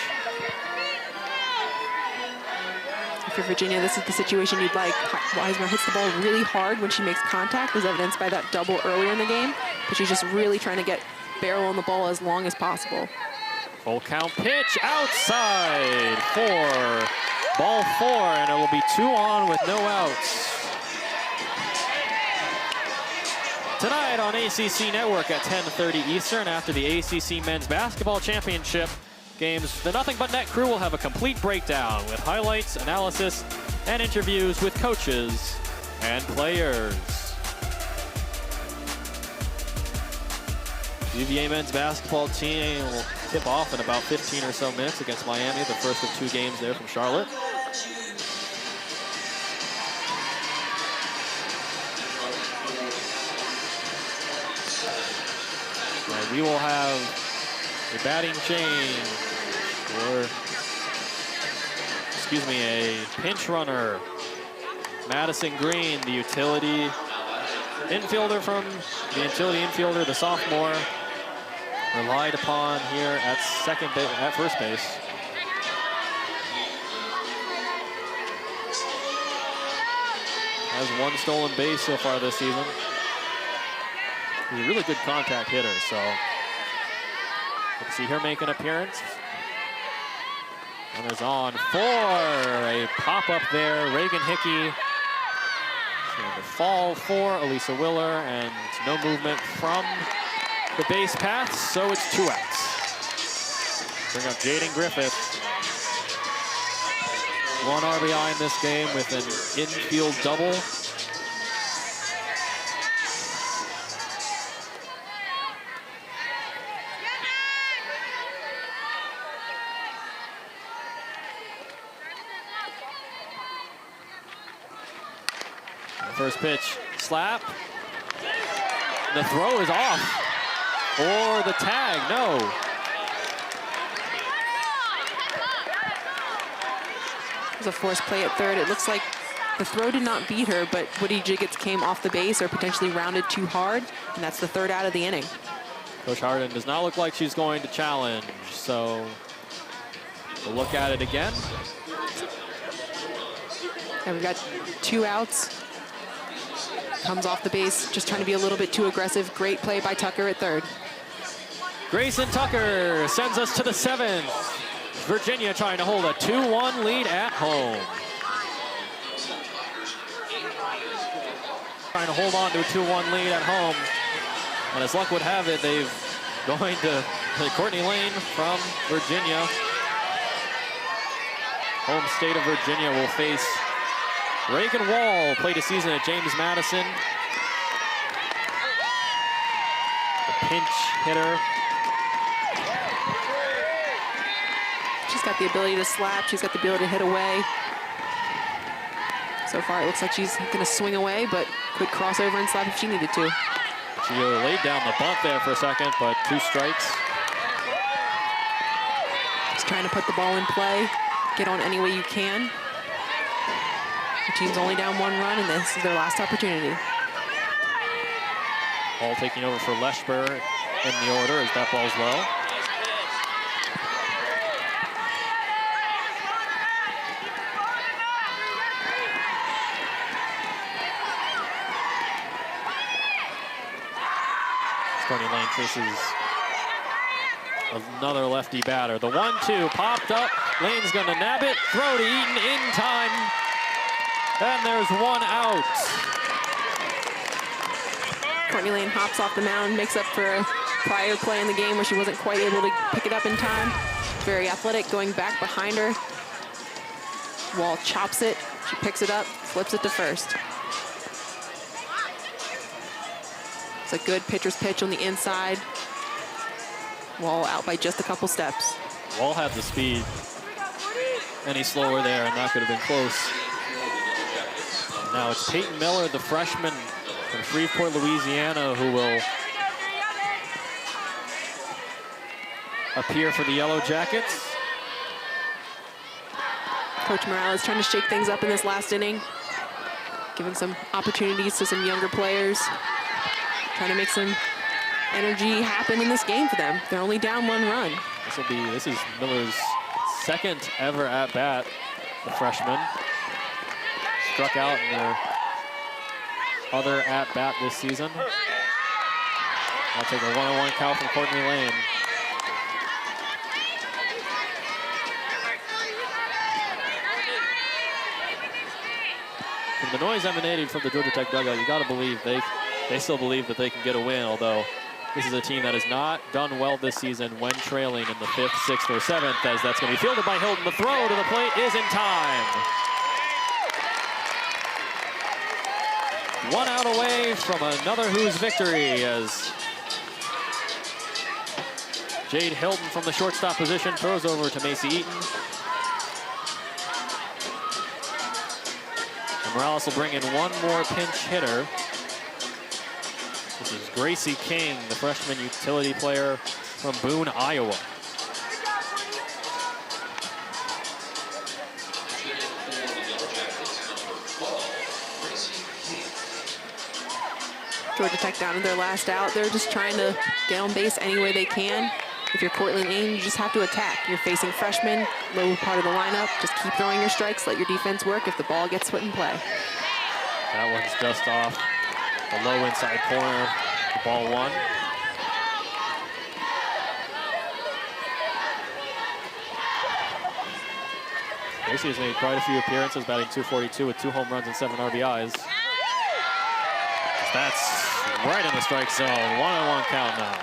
If you're Virginia, this is the situation you'd like. Weismer hits the ball really hard when she makes contact, as evidenced by that double earlier in the game. But she's just really trying to get barrel on the ball as long as possible. Full count pitch outside for ball 4, and it will be 2 on with no outs. Tonight on ACC Network at 10:30 Eastern, after the ACC Men's Basketball Championship games, the Nothing But Net crew will have a complete breakdown with highlights, analysis, and interviews with coaches and players. UVA men's basketball team will tip off in about 15 or so minutes against Miami, the first of 2 games there from Charlotte. And we will have a batting change, or excuse me, a pinch runner. Madison Green, the utility infielder the sophomore, relied upon here at first base. Has 1 stolen base so far this season. He's a really good contact hitter, so let's see her make an appearance. Runners on for a pop-up there. Reagan Hickey And the fall for Elisa Willer, and no movement from the base path, so it's 2 outs. Bring up Jaden Griffith. 1 RBI in this game with an infield double. First pitch, slap. The throw is off. Or the tag, no. It was a forced play at third. It looks like the throw did not beat her, but Woody Jiggets came off the base or potentially rounded too hard, and that's the 3rd out of the inning. Coach Harden does not look like she's going to challenge, so we'll look at it again. And we've got 2 outs. Comes off the base, just trying to be a little bit too aggressive. Great play by Tucker at third. Grayson Tucker sends us to the 7th. Virginia trying to hold a 2-1 lead at home. Trying to hold on to a 2-1 lead at home. And as luck would have it, they've going to Courtney Lane from Virginia. Home state of Virginia will face Reagan Wall, played a season at James Madison. The pinch hitter. She's got the ability to slap. She's got the ability to hit away. So far, it looks like she's going to swing away, but could cross over and slap if she needed to. She laid down the bunt there for a second, but 2 strikes. Just trying to put the ball in play. Get on any way you can. The team's only down 1 run, and this is their last opportunity. Ball taking over for Leschber in the order as that ball's low. Courtney Lane faces another lefty batter. The 1-2 popped up. Lane's gonna nab it. Throw to Eaton in time. And there's 1 out. Courtney Lane hops off the mound, makes up for a prior play in the game where she wasn't quite able to pick it up in time. Very athletic, going back behind her. Wall chops it. She picks it up, flips it to first. It's a good pitcher's pitch on the inside. Wall out by just a couple steps. Wall had the speed. Any slower there, and that could have been close. Now it's Peyton Miller, the freshman from Shreveport, Louisiana, who will appear for the Yellow Jackets. Coach Morales trying to shake things up in this last inning, giving some opportunities to some younger players, trying to make some energy happen in this game for them. They're only down 1 run. This is Miller's 2nd ever at bat, the freshman. Struck out in their other at bat this season. I'll take a 1-on-1 count from Courtney Lane. From the noise emanating from the Georgia Tech dugout, you got to believe they still believe that they can get a win, although this is a team that has not done well this season when trailing in the 5th, 6th, or 7th, as that's going to be fielded by Hilton. The throw to the plate is in time. 1 out away from another Who's victory as Jade Hilton from the shortstop position throws over to Macy Eaton. And Morales will bring in 1 more pinch hitter. This is Gracie King, the freshman utility player from Boone, Iowa. Georgia Tech down to their last out. They're just trying to get on base any way they can. If you're Courtney Lane, you just have to attack. You're facing freshmen, low part of the lineup. Just keep throwing your strikes, let your defense work if the ball gets put in play. That one's just off the low inside corner, the ball 1. Gracie has made quite a few appearances, batting .242 with 2 home runs and 7 RBIs. That's right in the strike zone. 1-1 count now.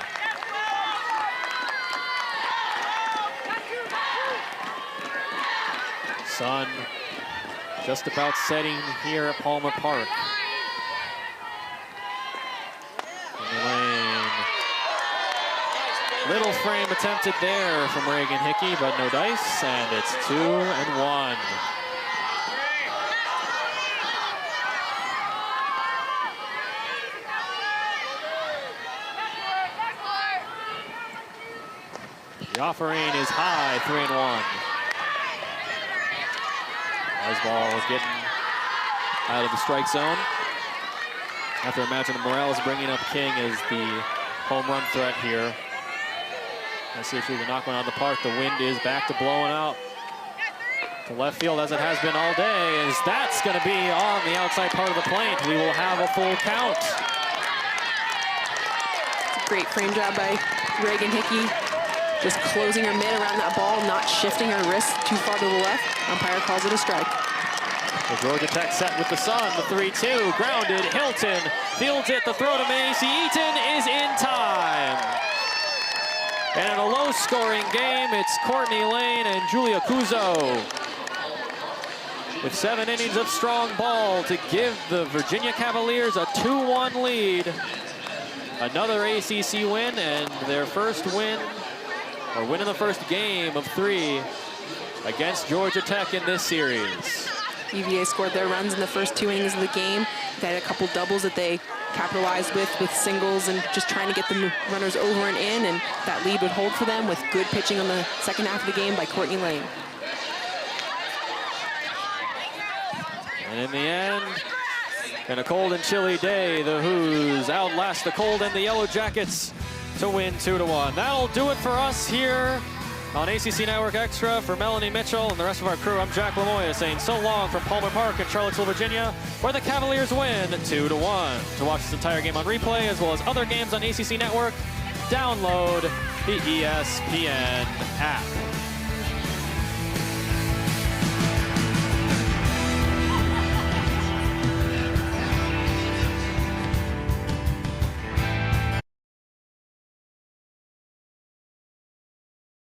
Sun just about setting here at Palmer Park. In the lane. Little frame attempted there from Reagan Hickey, but no dice, and it's 2-1. The offering is high, 3-1. Ball getting out of the strike zone. I have to imagine Morales bringing up King as the home run threat here. Let's see if we can knock one out of the park. The wind is back to blowing out to left field as it has been all day. As that's going to be on the outside part of the plate. We will have a full count. Great frame job by Reagan Hickey. Just closing her mitt around that ball, not shifting her wrist too far to the left. Umpire calls it a strike. The Georgia Tech set with the Sun, the 3-2, grounded, Hilton fields it, the throw to Macy Eaton is in time. And in a low-scoring game, it's Courtney Lane and Julia Cuzo with 7 innings of strong ball to give the Virginia Cavaliers a 2-1 lead. Another ACC win and their first win, or win in the first game of 3 against Georgia Tech in this series. UVA scored their runs in the first 2 innings of the game. They had a couple doubles that they capitalized with singles and just trying to get the runners over and in, and that lead would hold for them with good pitching on the second half of the game by Courtney Lane. And in the end, in a cold and chilly day, the Hoos outlast the cold and the Yellow Jackets to win 2-1. That'll do it for us here on ACC Network Extra. For Melanie Mitchell and the rest of our crew, I'm Jack Lamoya saying so long from Palmer Park in Charlottesville, Virginia, where the Cavaliers win 2-1. To watch this entire game on replay, as well as other games on ACC Network, download the ESPN app.